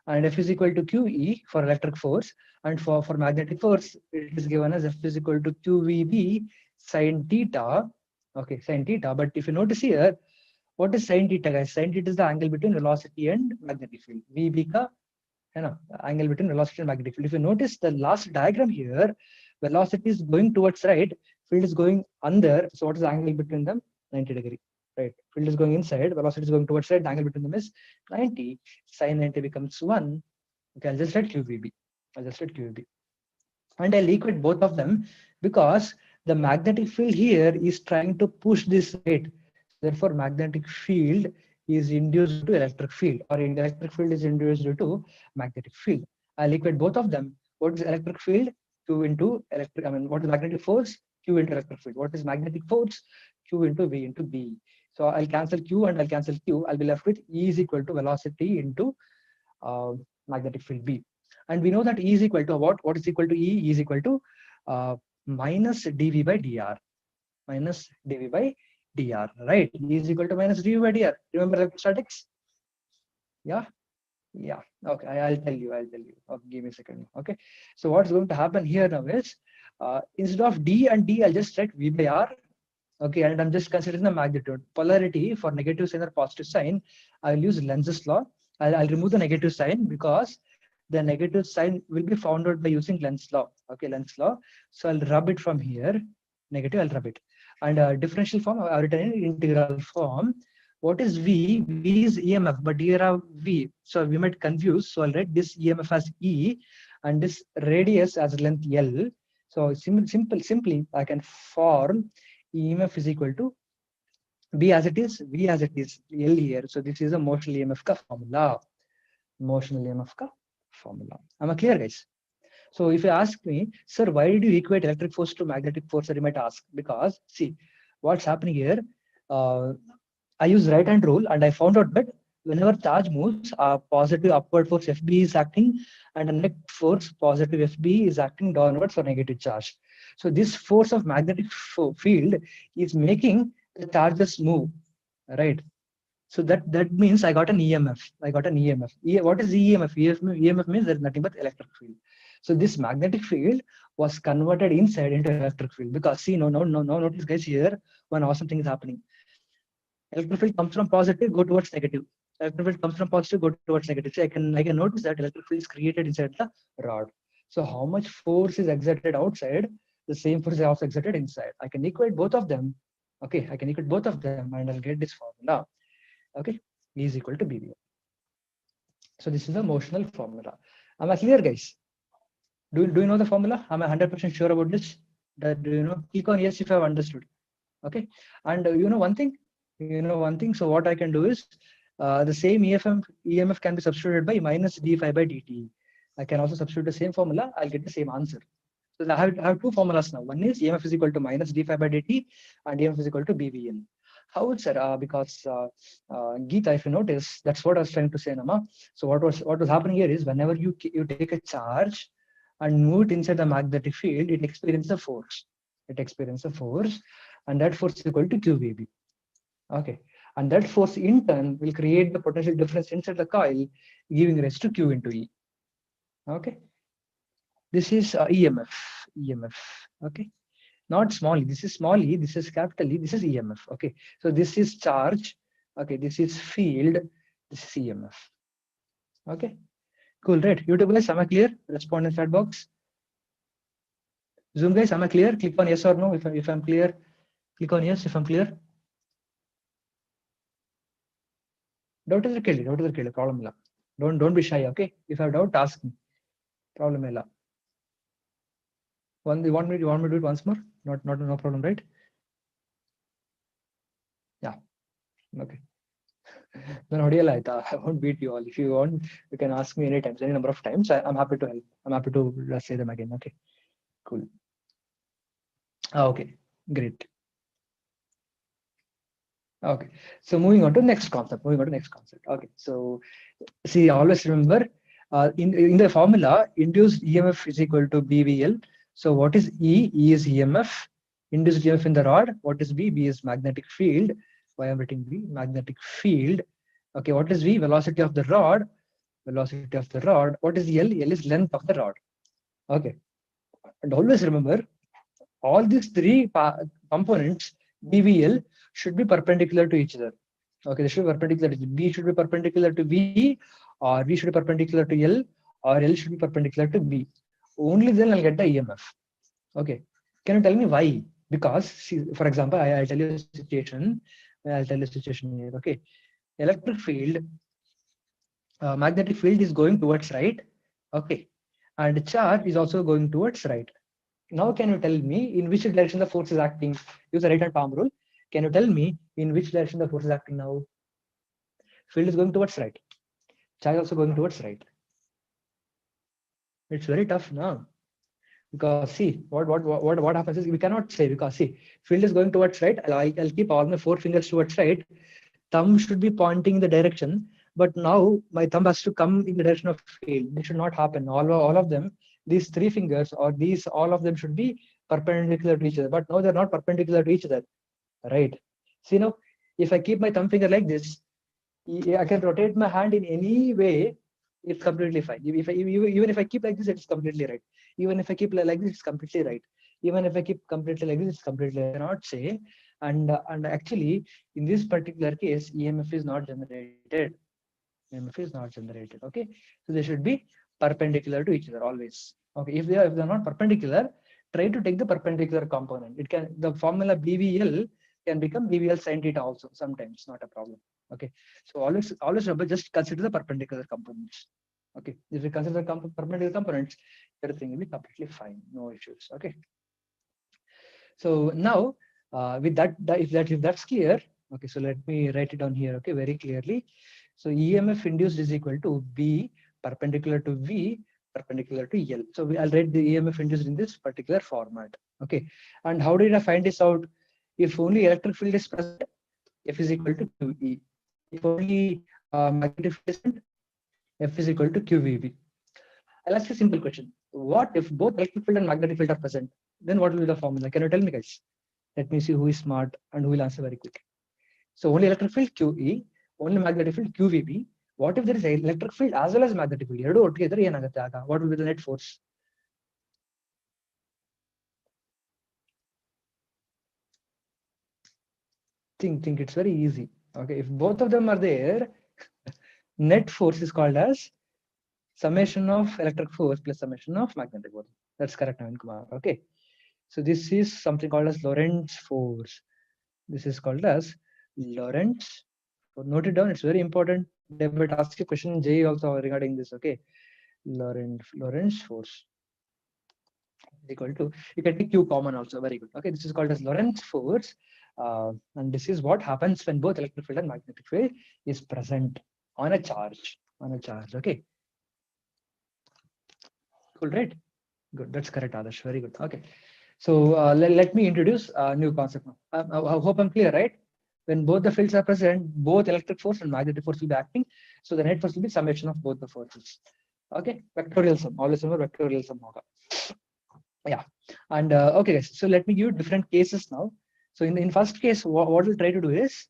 And F is equal to QE for electric force, and for magnetic force, it is given as F is equal to QVB sine theta. Okay, sine theta. But if you notice here, what is sine theta, guys? Sine theta is the angle between velocity and magnetic field. VB ka, angle between velocity and magnetic field. If you notice the last diagram here, velocity is going towards right, field is going under. So what is the angle between them? 90 degree. Right, field is going inside, velocity is going towards right, the angle between them is 90, sine 90 becomes 1. Okay, I'll just write QVB. And I'll equate both of them because the magnetic field here is trying to push this right. So therefore, magnetic field is induced due to electric field, or electric field is induced due to magnetic field. I'll equate both of them. What is electric field? Q into electric, what is magnetic force? Q into electric field. What is magnetic force? Q into V into B. So I'll cancel Q and I'll cancel Q. I'll be left with E is equal to velocity into magnetic field B. And we know that E is equal to what? What is equal to E? E is equal to minus dV by dr. Minus dV by dr, right? E is equal to minus dV by dr. Remember electrostatics? Yeah. Yeah. Okay. I'll tell you. Okay, give me a second. Okay. So what's going to happen here now is instead of D and D, I'll just write V by R. Okay, and I'm just considering the magnitude. Polarity for negative sign or positive sign, I'll use Lenz's law. I'll remove the negative sign because the negative sign will be found out by using Lenz's law. Okay, Lenz's law. So I'll rub it from here. Negative, I'll rub it. And differential form, I've written in integral form. What is V? V is EMF, but here are V. So we might confuse. So I'll write this EMF as E and this radius as length L. So simply I can form EMF is equal to B as it is, V as it is, L here. So this is a motional EMF ka formula. Motional EMF ka formula. Am I clear, guys? So if you ask me, sir, why did you equate electric force to magnetic force? You might ask, because see, what's happening here, I use right hand rule and I found out that whenever charge moves, positive upward force FB is acting and the net force positive FB is acting downwards for negative charge. So this force of magnetic field is making the charges move, right? So that means I got an EMF. I got an EMF. What is EMF? EMF means there's nothing but electric field. So this magnetic field was converted inside into electric field, because see, no, notice guys, here one awesome thing is happening. Electric field comes from positive, go towards negative. Electric field comes from positive, go towards negative. So I can notice that electric field is created inside the rod. So how much force is exerted outside, the same force is also exerted inside. I can equate both of them. Okay, I can equate both of them and I'll get this formula. Okay, E is equal to BV. So this is a motional formula. Am I clear, guys? Do you know the formula? Am I 100% sure about this? Do you know? Click on yes if I've understood. Okay, and you know one thing. So what I can do is the same EMF can be substituted by minus d phi by dt. I can also substitute the same formula. I'll get the same answer. So I have two formulas now. One is EMF is equal to minus d phi by dt, and EMF is equal to BVN. How would sir? Because Geeta, if you notice, that's what I was trying to say, Nama. So what was happening here is, whenever you take a charge and move it inside the magnetic field, it experiences a force. It experiences a force, and that force is equal to QVB. Okay, and that force in turn will create the potential difference inside the coil, giving rise to Q into E. Okay, this is EMF. Okay, not small e. This is small e. This is capital E. This is EMF. Okay, so this is charge. Okay, this is field. This is EMF. Okay, cool. Right, YouTube guys, am I clear? Respond in chat box. Zoom guys, am I clear? Click on yes or no if I'm clear. Click on yes if I'm clear. Doubt is okay. Problem illa. Don't be shy. Okay, if I have doubt, ask me. Problem illa. You want me to do it once more? No problem, right? Yeah. Okay. Then I won't beat you all. If you want, you can ask me anytime, any number of times. I'm happy to help. I'm happy to say them again. Okay. Cool. Okay. Great. Okay. So moving on to next concept. Okay. So see, always remember in the formula, induced EMF is equal to BVL. So what is E? E is EMF. Induced EMF in the rod. What is B? B is magnetic field. Why I'm writing B? Magnetic field. Okay, what is V? Velocity of the rod. Velocity of the rod. What is L? L is length of the rod. Okay, and always remember, all these three components, BVL, should be perpendicular to each other. Okay, they should be perpendicular to B should be perpendicular to V, or V should be perpendicular to L, or L should be perpendicular to B. Only then I'll get the EMF. Okay, can you tell me why? Because see, for example, I'll tell you a situation. Here. Okay, electric field, magnetic field is going towards right. Okay, and charge is also going towards right. Now, can you tell me in which direction the force is acting? Use the right hand palm rule. Can you tell me in which direction the force is acting now? Field is going towards right. Charge also going towards right. It's very tough now. Because see, what happens is we cannot say, because see, field is going towards right. I'll keep all my 4 fingers towards right. Thumb should be pointing in the direction, but now my thumb has to come in the direction of field. This should not happen. All of them, these 3 fingers or these, all of them should be perpendicular to each other. But now they're not perpendicular to each other, right? See now, if I keep my thumb finger like this, I can rotate my hand in any way. It's completely fine. Even if I keep like this, it's completely right. Even if I keep like this, it's completely right. Even if I keep completely like this, it's completely right. I cannot say. And actually, in this particular case, EMF is not generated. EMF is not generated. Okay, so they should be perpendicular to each other always. Okay, if they're not perpendicular, try to take the perpendicular component. It can, the formula BVL can become BVL sin theta also sometimes, not a problem. Okay, so always remember, just consider the perpendicular components. Okay, if you consider the perpendicular components, everything will be completely fine, no issues. Okay, so now with if that's clear, okay, so let me write it down here. Okay, very clearly. So EMF induced is equal to B perpendicular to V perpendicular to L. So I'll write the EMF induced in this particular format. Okay, and how did I find this out? If only electric field is present, F is equal to QE. If only magnetic field is present, F is equal to QVB. I'll ask you a simple question. What if both electric field and magnetic field are present? Then what will be the formula? Can you tell me, guys? Let me see who is smart and who will answer very quick. So only electric field QE, only magnetic field QVB. What if there is electric field as well as magnetic field? ಎರಡು ಒಟ್ಟಿಗೆ ಇದ್ರೆ ಏನಾಗುತ್ತೆ ಆಗ? What will be the net force? Think. It's very easy. Okay, if both of them are there, net force is called as summation of electric force plus summation of magnetic force. That's correct, Navin Kumar. Okay, so this is something called as Lorentz force. This is called as Lorentz. Note it down. It's very important. They might ask a question in J also regarding this. Okay, Lorentz force is equal to, you can take Q common also. Very good. Okay, this is called as Lorentz force, and this is what happens when both electric field and magnetic field is present on a charge. Okay. Cool, right? Good. That's correct, Adarsh. Very good. Okay. So let me introduce a new concept now. I hope I'm clear, right? When both the fields are present, both electric force and magnetic force will be acting. So the net force will be summation of both the forces. Okay, vectorial sum. Always remember vectorial sum. Yeah. And okay, guys. So let me give you different cases now. So in first case, what we'll try to do is,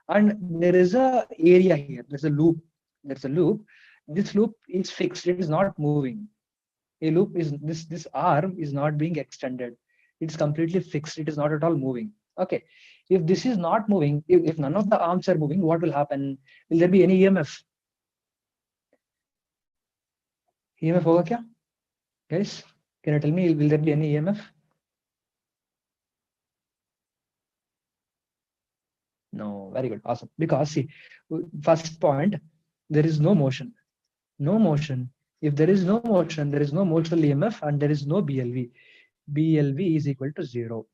and there is a area here. There's a loop. This loop is fixed. It is not moving. A loop is this arm is not being extended. It's completely fixed. It is not at all moving. Okay, if this is not moving, if none of the arms are moving, what will happen? Will there be any EMF? EMF होगा क्या? Guys, can you tell me, will there be any EMF? No. Very good. Awesome. Because see, first point, there is no motion. If there is no motion, there is no motional EMF and there is no BLV. BLV is equal to 0,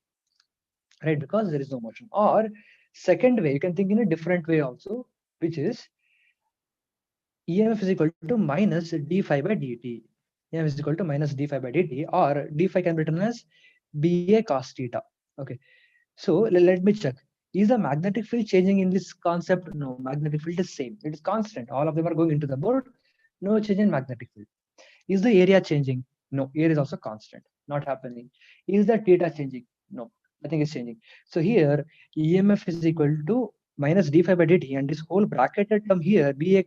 right? Because there is no motion. Or second way, you can think in a different way also, which is EMF is equal to minus d phi by dt. EMF is equal to minus d phi by dt, or d phi can be written as BA cos theta. Okay. So let me check. Is the magnetic field changing in this concept? No, magnetic field is same. It is constant. All of them are going into the board. No change in magnetic field. Is the area changing? No, area is also constant. Not happening. Is the theta changing? No, nothing is changing. So here EMF is equal to minus d phi by dt, and this whole bracketed term here, BA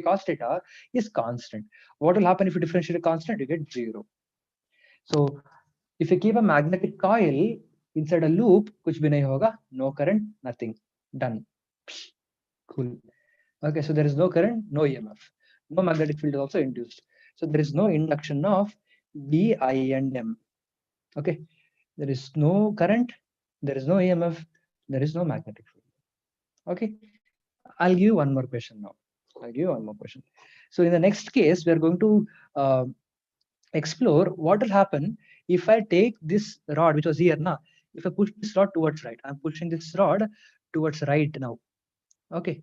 cos theta, is constant. What will happen if you differentiate a constant? You get 0. So if you keep a magnetic coil inside a loop, kuch bhi nahi hoga, no current, nothing. Done. Cool. Okay, so there is no current, no EMF. No magnetic field is also induced. So there is no induction of D, I, and M. Okay, there is no current, there is no EMF, there is no magnetic field. Okay, I'll give you one more question now. So in the next case, we are going to explore what will happen if I take this rod, which was here now. If I push this rod towards right, I'm pushing this rod towards right now. Okay,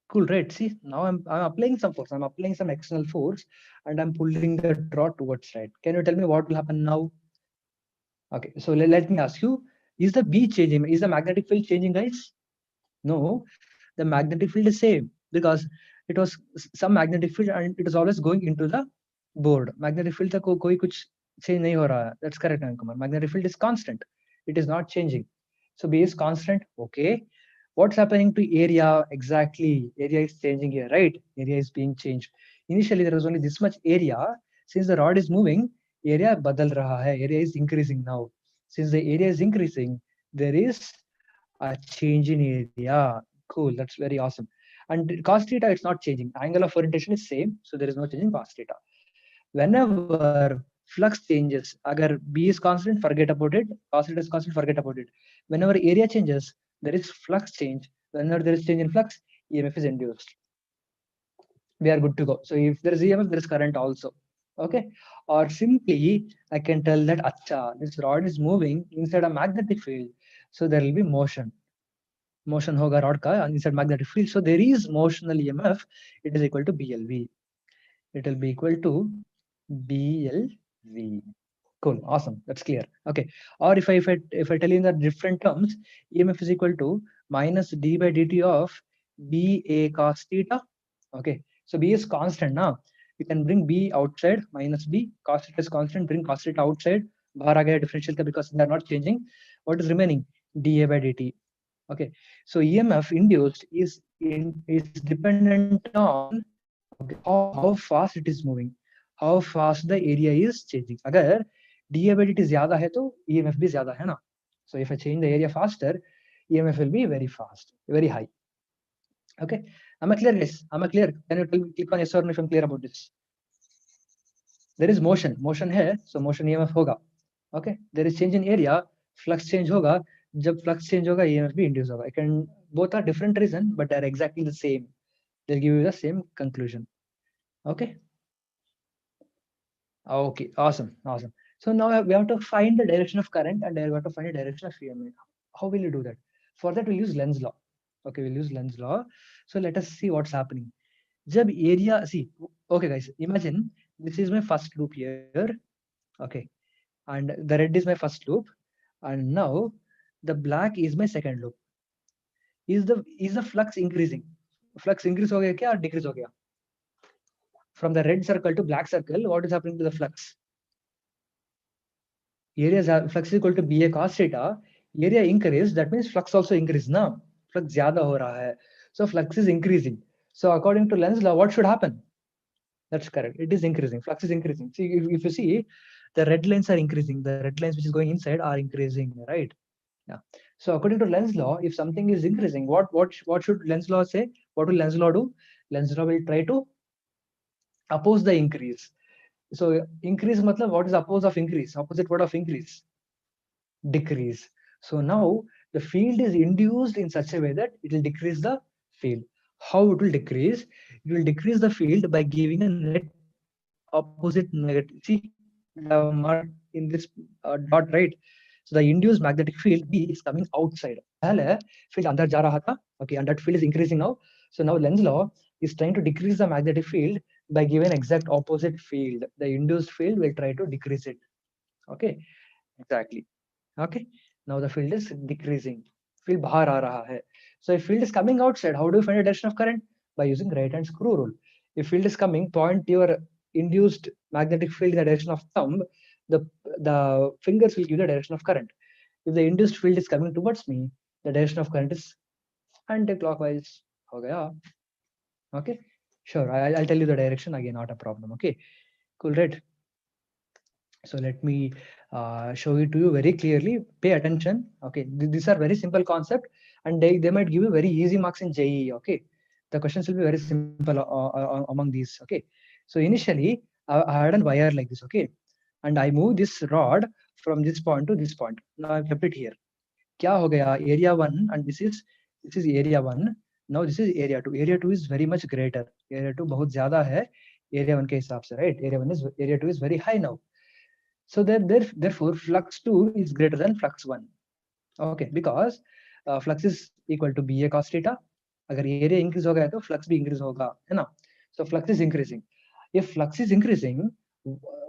cool, right? See, now I'm applying some force. I'm applying some external force, and I'm pulling the rod towards right. Can you tell me what will happen now? Okay, so let me ask you: is the B changing? Is the magnetic field changing, guys? No, the magnetic field is same, because it was some magnetic field and it is always going into the board. Magnetic field का कोई कुछ change नहीं हो रहा. That's correct, Kumar. Magnetic field is constant. It is not changing. So B is constant. Okay. What's happening to area exactly? Area is changing here, right? Area is being changed. Initially, there was only this much area. Since the rod is moving, area badal raha hai. Area is increasing now. Since the area is increasing, there is a change in area. Cool, that's very awesome. And cos theta, it's not changing. Angle of orientation is same, so there is no change in cos theta. whenever flux changes, agar B is constant, forget about it. Cos theta is constant, forget about it. Whenever area changes, there is flux change. Whenever there is change in flux, EMF is induced. We are good to go. So if there is EMF, there is current also. Okay. Or simply, I can tell that acha, this rod is moving inside a magnetic field. So there will be motion. Motion hoga rod ka inside magnetic field. So there is motional EMF. It is equal to BLV. It will be equal to BLV. Cool, awesome, that's clear. Okay, or if I tell you in the different terms, EMF is equal to minus d by dt of BA cos theta. Okay, so B is constant now. You can bring B outside, minus B, cos theta is constant, bring cos theta outside, bahar aa gaya differential ka because they are not changing. What is remaining? dA by dt. Okay, so EMF induced is dependent on, okay, how fast it is moving, how fast the area is changing. Agar dA by dt zyada hai to EMF bhi zyada hai na. So if I change the area faster, EMF will be very fast, very high. Okay, am I clear, guys? Am I clear? Can you click on yes or no if I'm clear about this? There is motion hai, so motion EMF hoga. Okay, there is change in area, flux change hoga. जब flux change होगा, EMF भी induce होगा. I can, both are different reason, but they are exactly the same. They'll give you the same conclusion. Okay. Okay, awesome. So now we have to find the direction of current and we have to find the direction of EMF. How will you do that? For that, we'll use Lenz's law. Okay, we'll use Lenz's law. So let us see what's happening. Jab area, see, okay guys, imagine this is my first loop here. Okay, and the red is my first loop, and now the black is my second loop. Is the flux increasing? Flux increase ho gaya kya or decrease ho gaya? From the red circle to black circle, what is happening to the flux? Area flux is equal to BA cos theta. Area increase, that means flux also increase na. Flux zyada ho raha hai. So flux is increasing. So according to Lenz's law, what should happen? That's correct. It is increasing. Flux is increasing. See, if you see, the red lines are increasing. The red lines which is going inside are increasing, right? Yeah. So according to Lenz's law, if something is increasing, what should Lenz's law say? What will Lenz's law do? Lenz's law will try to oppose the increase. So increase matlab, what is oppose of increase? Opposite word of increase? Decrease. So now the field is induced in such a way that it will decrease the field. How it will decrease? It will decrease the field by giving a net opposite negative. See the mark in this dot, right? So the induced magnetic field B is coming outside. Field andar ja raha tha. Okay, and that field is increasing now. So now Lenz's law is trying to decrease the magnetic field by giving exact opposite field. The induced field will try to decrease it. Okay, exactly. Okay, now the field is decreasing. Field bahar aa raha hai. So if field is coming outside, how do you find the direction of current? By using right hand screw rule. If field is coming, point your induced magnetic field in the direction of thumb, the fingers will give the direction of current. If the induced field is coming towards me, the direction of current is anti-clockwise. Ho gaya. Okay, sure. I'll tell you the direction again, not a problem. Okay, cool, right? So let me show it to you very clearly. Pay attention. Okay, these are very simple concept, and they might give you very easy marks in JEE. Okay, the questions will be very simple among these. Okay, so initially I had a wire like this. Okay, and I move this rod from this point to this point. Now I've kept it here. Kya ho gaya? Area 1, and this is area 1. Now this is area 2. Area 2 is very much greater. Area 2 बहुत ज़्यादा है area 1 के हिसाब से, right? Area 2 is very high now. So therefore, flux 2 is greater than flux 1. Okay, because flux is equal to BA cos theta. अगर area increase होगा तो flux भी increase होगा, है ना? So flux is increasing. If flux is increasing,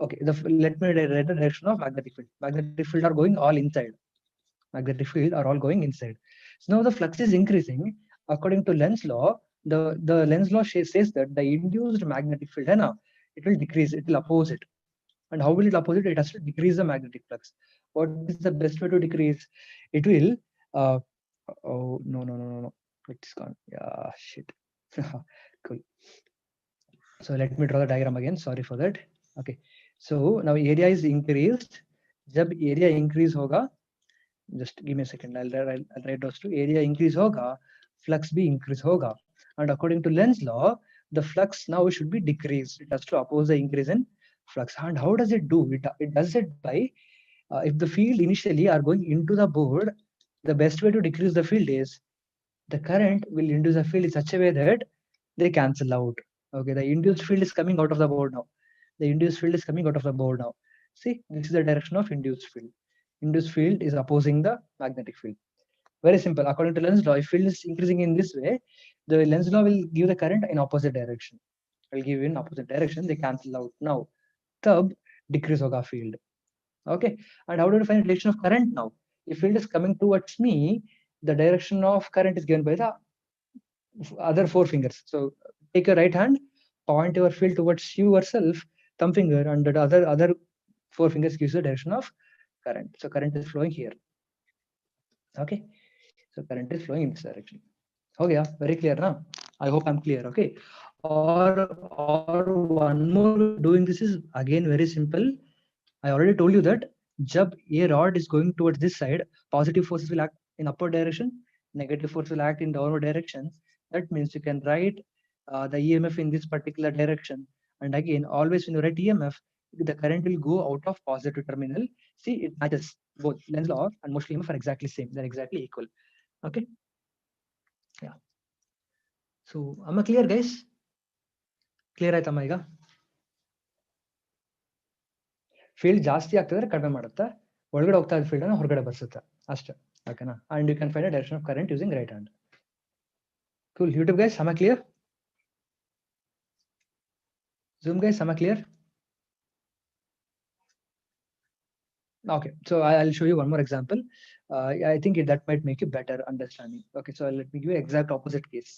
okay, let me write the direction of magnetic field. Magnetic field are going all inside. Magnetic field are all going inside. So now the flux is increasing. According to Lenz's law, the Lenz's law says that the induced magnetic field, है ना, it will decrease. It will oppose it. And how will it oppose it? It has to decrease the magnetic flux. What is the best way to decrease? It will, oh, no. It's gone. Yeah, shit. Cool. So let me draw the diagram again. Sorry for that. Okay. So now area is increased. Jab area increase hoga, just give me a second. I'll write those two. Area increase hoga, flux be increase hoga. And according to Lenz's law, the flux now should be decreased. It has to oppose the increase in flux. And how does it do? It does it by, if the field initially are going into the board, the best way to decrease the field is the current will induce a field in such a way that they cancel out. Okay, the induced field is coming out of the board now. The induced field is coming out of the board now. See, this is the direction of induced field. Induced field is opposing the magnetic field. Very simple. According to Lenz's law, if field is increasing in this way, the Lenz's law will give the current in opposite direction. Will give you in opposite direction. They cancel out now. Tub decrease hoga field. Okay. And how do you find the direction of current now? If field is coming towards me, the direction of current is given by the other four fingers. So take your right hand, point your field towards you yourself, thumb finger, and the other four fingers gives the direction of current. So current is flowing here. Okay. So current is flowing in this direction. Oh yeah, very clear now. I hope I'm clear. Okay. Or one more way of doing this is again very simple. I already told you that jab a rod is going towards this side, positive forces will act in upward direction, negative force will act in downward direction. That means you can write the EMF in this particular direction. And again, always when you write EMF, the current will go out of positive terminal. See, it matches both Lenz's law and mostly EMF are exactly same. They're exactly equal. Okay. Yeah. So, am I clear, guys? Clear ಆಯ್ತಮ್ಮ ಈಗ? Field ಜಾಸ್ತಿ ಆಗ್ತಿದ್ರೆ ಕಡಿಮೆ ಮಾಡುತ್ತೆ, ಒಳಗಡೆ ಹೋಗ್ತಾ ಇದ್ದ field ಅನ್ನು ಹೊರಗಡೆ ಬರ್ಸುತ್ತೆ ಅಷ್ಟೇ. ಓಕೆನಾ? And you can find the direction of current using right hand. Cool. YouTube guys, am I clear? Zoom guys, am I clear? Okay, so I'll show you one more example. I think that might make you better understanding. Okay, so let me give you exact opposite case.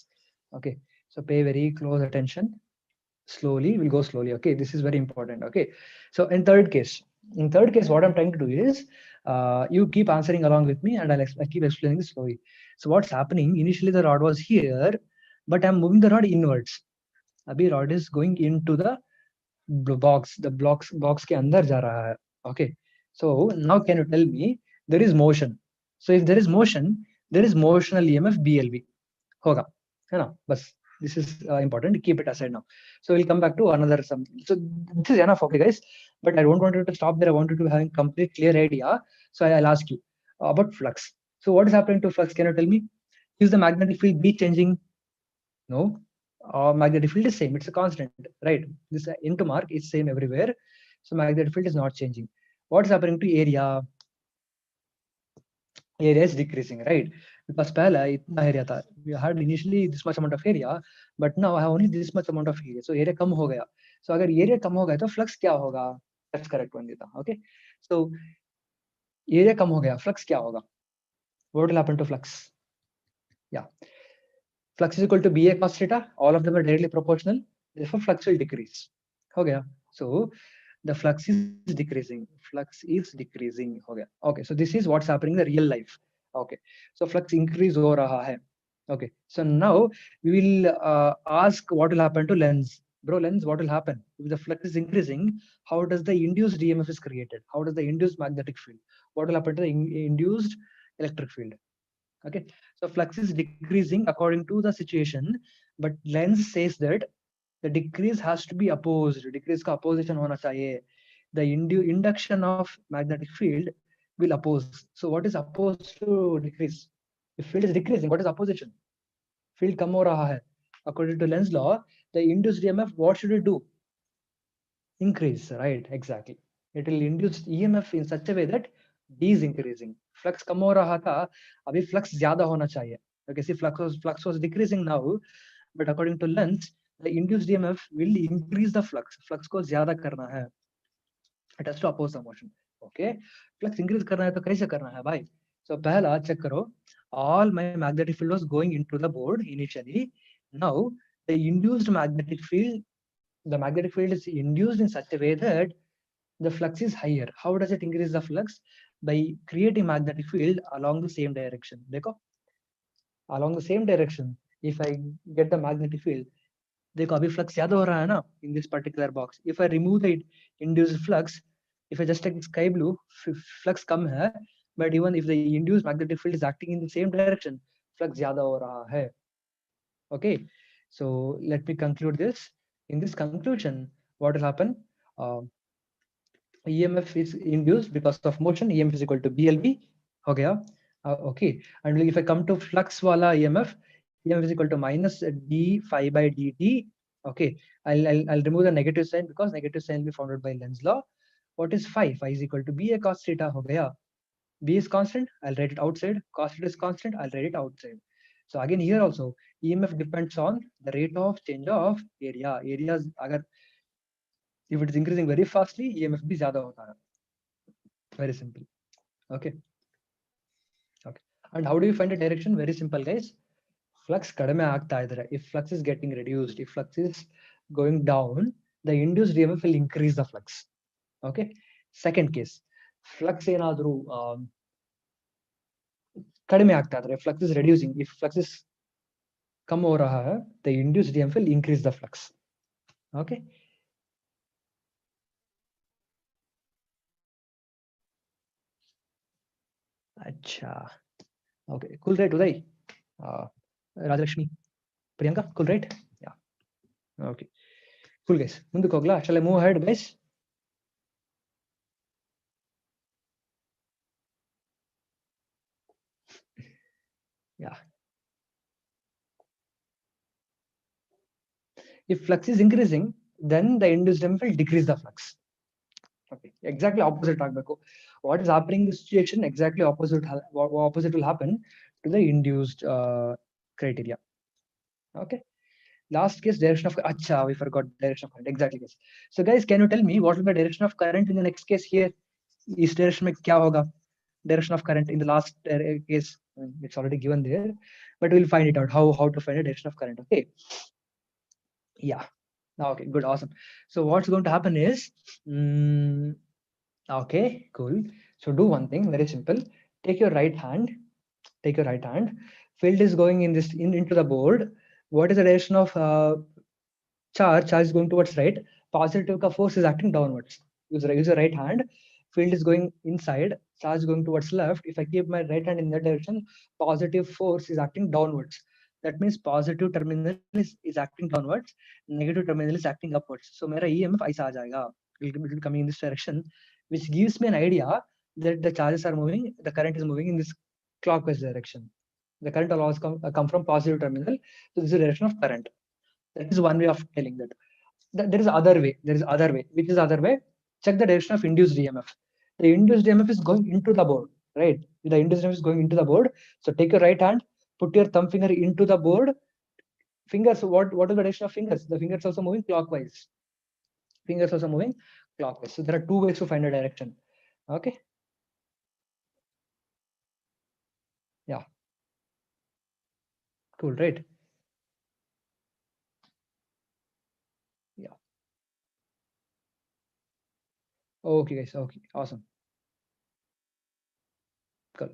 Okay, so pay very close attention. Slowly, we'll go slowly. Okay, this is very important. Okay, so in third case, what I'm trying to do is you keep answering along with me and I keep explaining this slowly. So what's happening, initially the rod was here, but I'm moving the rod inwards. Abhi rod is going into the box, the box ke andar ja raha hai. Okay, so now can you tell me, there is motion. So if there is motion, there is motional EMF BLV hoga, है ना? बस this is important. Keep it aside now. So we'll come back to another some. So this is enough, okay, guys. But I don't want you to stop there. I want you to have a complete clear idea. So I'll ask you about flux. So what is happening to flux? Can you tell me? Is the magnetic field be changing? No. Magnetic field is same. It's a constant, right? This into mark is same everywhere. So magnetic field is not changing. What is happening to area? Area is decreasing, right? Because पहला इतना area था, we had initially this much amount of area, but now I have only this much amount of area, so area कम हो गया. So अगर area कम हो गया तो flux क्या होगा? That's correct one देता. Okay, so area कम हो गया, flux क्या होगा? What will happen to flux? Yeah, flux is equal to BA cos theta. All of them are directly proportional. Therefore, flux will decrease. हो गया. So the flux is decreasing. Flux is decreasing. हो गया. Okay, so this is what's happening in the real life. Okay, so flux increase हो रहा है. Okay, so now we will ask what will happen to lens. Bro, lens, what will happen if the flux is increasing? How does the induced EMF is created? How does the induced magnetic field? What will happen to the induced electric field? Okay, so flux is decreasing according to the situation, but lens says that the decrease has to be opposed. Decrease का opposition होना चाहिए. The induction of magnetic field will oppose. So what is opposed to decrease? If field is decreasing, what is opposition? Field कम हो रहा है. According to Lenz's law, the induced EMF, what should it do? Increase, right? Exactly. It will induce EMF in such a way that D is increasing. Flux कम हो रहा था, अभी flux ज़्यादा होना चाहिए. Okay, see, flux was decreasing now, but according to Lenz, the induced EMF will increase the flux. Flux को ज़्यादा करना है. It has to oppose the motion. Okay, flux increase करना है तो कैसे करना है भाई? So पहला check करो. All my magnetic field was going into the board initially. Now the induced magnetic field, the magnetic field is induced in such a way that the flux is higher. How does it increase the flux? By creating magnetic field along the same direction. देखो, along the same direction. If I get the magnetic field, देखो अभी flux ज़्यादा हो रहा है ना in this particular box. If I remove the induced flux, if I just take sky blue, flux कम है, but even if the induced magnetic field is acting in the same direction, flux ज़्यादा हो रहा है. Okay, so let me conclude this. In this conclusion, what will happen? EMF is induced because of motion. EMF is equal to BLV. Okay, okay. And if I come to flux wala EMF, EMF is equal to minus d phi by dt. Okay, I'll remove the negative sign because negative sign will be found out by Lenz's law. What is phi? Phi is equal to B A cos theta. Okay, B is constant, I'll write it outside. Cos theta is constant, I'll write it outside. So again here also, EMF depends on the rate of change of area. Areas, agar, if it is increasing very fastly, EMF भी ज़्यादा होता है. Very simple. Okay. Okay. And how do you find a direction? Very simple, guys. Flux kadame aagta idare. If flux is getting reduced, if flux is going down, the induced EMF will increase the flux. Okay. Second case, flux ಏನಾದರೂ ಕಡಿಮೆ ಆಗ್ತಾ ಇದ್ರೆ, flux is reducing. If flux is कम हो रहा है, the induced EMF will increase the flux. Okay. अच्छा. Okay. Cool, right, Uday? Rajalakshmi, Priyanka, cool, right? Yeah. Okay. Cool, guys. ಮುಂದಕ್ಕೆ ಹೋಗ್ಲಾ? Shall I move ahead, guys? Yeah. If flux is increasing, then the induced EMF will decrease the flux. Okay. Exactly opposite ಆಗಬೇಕು. What is happening in this situation? Exactly opposite will happen to the induced criteria. Okay. Last case, direction of acha, we forgot direction of current. Exactly, guys. So guys, can you tell me what will be the direction of current in the next case here? Is direction में क्या होगा? Direction of current in the last case, it's already given there, but we'll find it out how to find a direction of current. Okay. Yeah. Okay, good, awesome. So what's going to happen is, okay, cool. So do one thing, very simple. Take your right hand. Field is going in this into the board. What is the direction of charge? Charge is going towards right. Positive ka force is acting downwards. Use your right hand. Field is going inside. Charge going towards left. If I keep my right hand in that direction, positive force is acting downwards. That means positive terminal is acting downwards. Negative terminal is acting upwards. So मेरा EMF ऐसा आ जाएगा. It will be coming in this direction, which gives me an idea that the charges are moving. The current is moving in this clockwise direction. The current will always come from positive terminal. So this is the direction of current. That is one way of telling that. There is other way. Which is other way? Check the direction of induced EMF. The induced EMF is going into the board, right? The induced EMF is going into the board. So take your right hand, put your thumb finger into the board. Fingers, what is the direction of fingers? The fingers also moving clockwise. So there are two ways to find a direction. Okay. Yeah. Cool, right? Yeah. Okay, guys. Okay, awesome. Cool.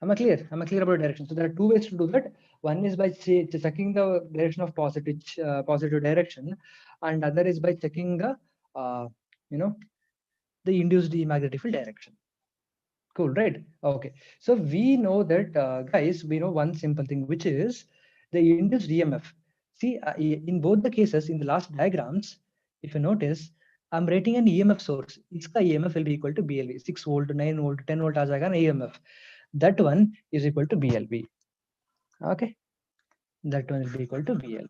Am I clear? Am I clear about direction? So there are two ways to do that. One is by checking the direction of positive direction, and other is by checking the the induced magnetic field direction. Cool, right? Okay. So we know that, guys, we know one simple thing, which is the induced EMF. See, in both the cases, in the last diagrams, if you notice, I'm writing an EMF source. Iska EMF will be equal to BLV. 6 volt, 9 volt, 10 volt as an EMF. That one is equal to BLV. Okay. That one will be equal to BLV.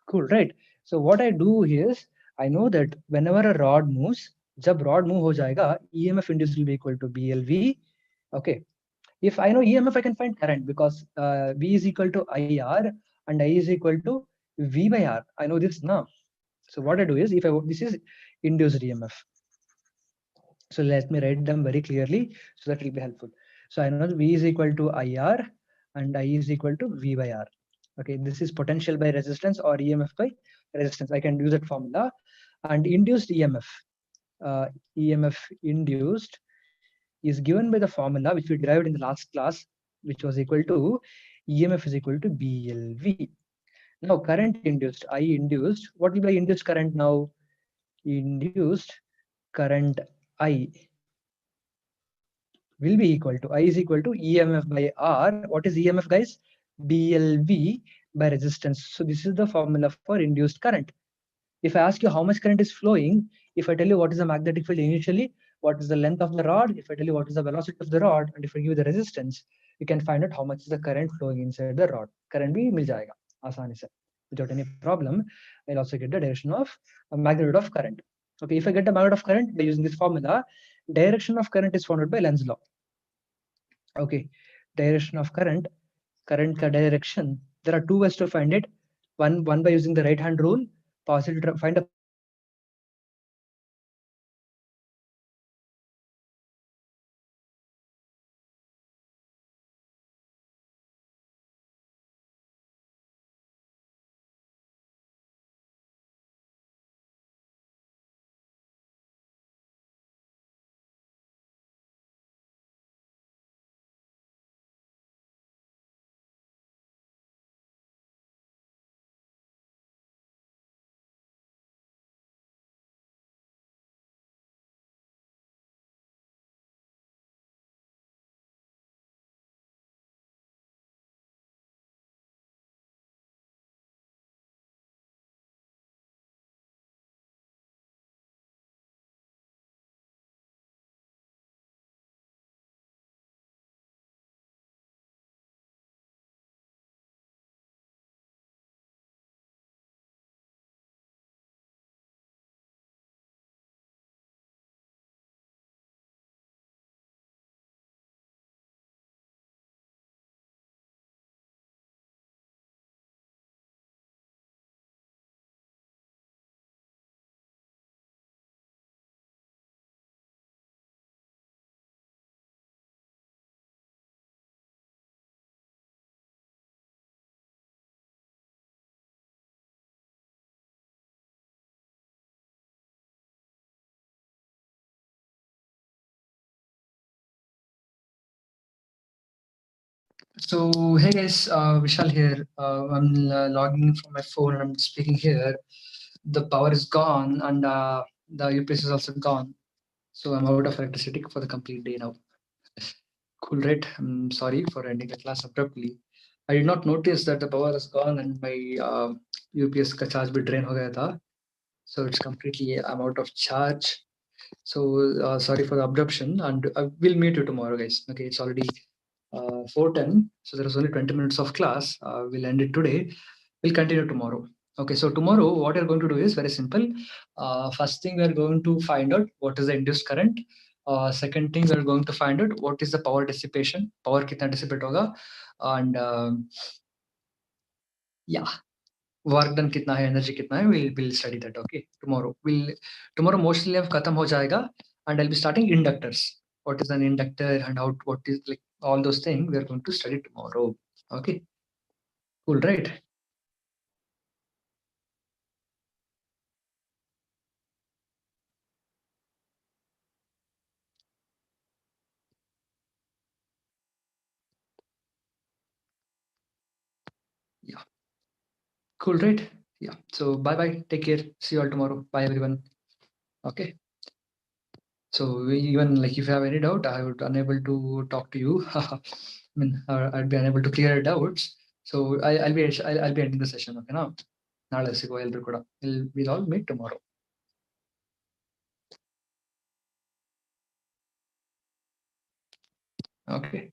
Cool, right? So what I do is, I know that whenever a rod moves, jab rod move ho jayega, EMF induced will be equal to BLV. Okay. If I know EMF, I can find current because V is equal to IR and I is equal to V by R. I know this now. So what I do is, this is induced EMF. So let me write them very clearly so that will be helpful. So I know V is equal to IR and I is equal to V by R. Okay, this is potential by resistance or EMF by resistance. I can use that formula. And induced EMF, EMF induced is given by the formula which we derived in the last class, which was equal to EMF is equal to BLV. Now current induced, I induced, what will be induced current now? Induced current I will be equal to, I is equal to EMF by R. What is EMF, guys? BLV by resistance. So this is the formula for induced current. If I ask you how much current is flowing, if I tell you what is the magnetic field initially, what is the length of the rod, if I tell you what is the velocity of the rod, and if I give you the resistance, you can find out how much is the current flowing inside the rod. Current भी मिल जाएगा आसानी से without any problem. I'll also get the direction of magnitude of current. Okay, if I get the magnitude of current by using this formula, direction of current is found by Lenz's law. Okay, direction of current ka direction. There are two ways to find it. One by using the right hand rule, positive, find a positive direction of current. Second one by using the negative direction of current. Okay, so hey guys, Vishal here. I'm logging in from my phone and I'm speaking here. The power is gone and the UPS is also gone. So I'm out of electricity for the complete day now. Cool, right? I'm sorry for ending the class abruptly. I did not notice that the power is gone and my UPS ka charge bhi drain ho gaya tha. So it's completely, I'm out of charge. So sorry for the abruption, and we'll meet you tomorrow, guys. Okay, it's already 4:10, so there is only 20 minutes of class. We'll end it today. We'll continue tomorrow. Okay, so tomorrow what you're going to do is very simple. First thing, we're going to find out what is the induced current. Second thing, we're going to find out what is the power dissipation. Power kitna dissipate hoga, and yeah, work done kitna hai, energy kitna hai, we'll study that. Okay, tomorrow mostly अब खत्म हो जाएगा, and I'll be starting inductors. What is an inductor and what is like all those things we are going to study tomorrow. Okay, cool, right? Yeah, cool, right? Yeah. So bye bye. Take care. See you all tomorrow. Bye everyone. Okay. So even like if you have any doubt, I would unable to talk to you. I mean, I'd be unable to clear doubts. So I'll be ending the session. Okay, now. ನಾಳೆ ಸಿಗುವ ಎಲ್ರು ಕೂಡ. We'll all meet tomorrow. Okay.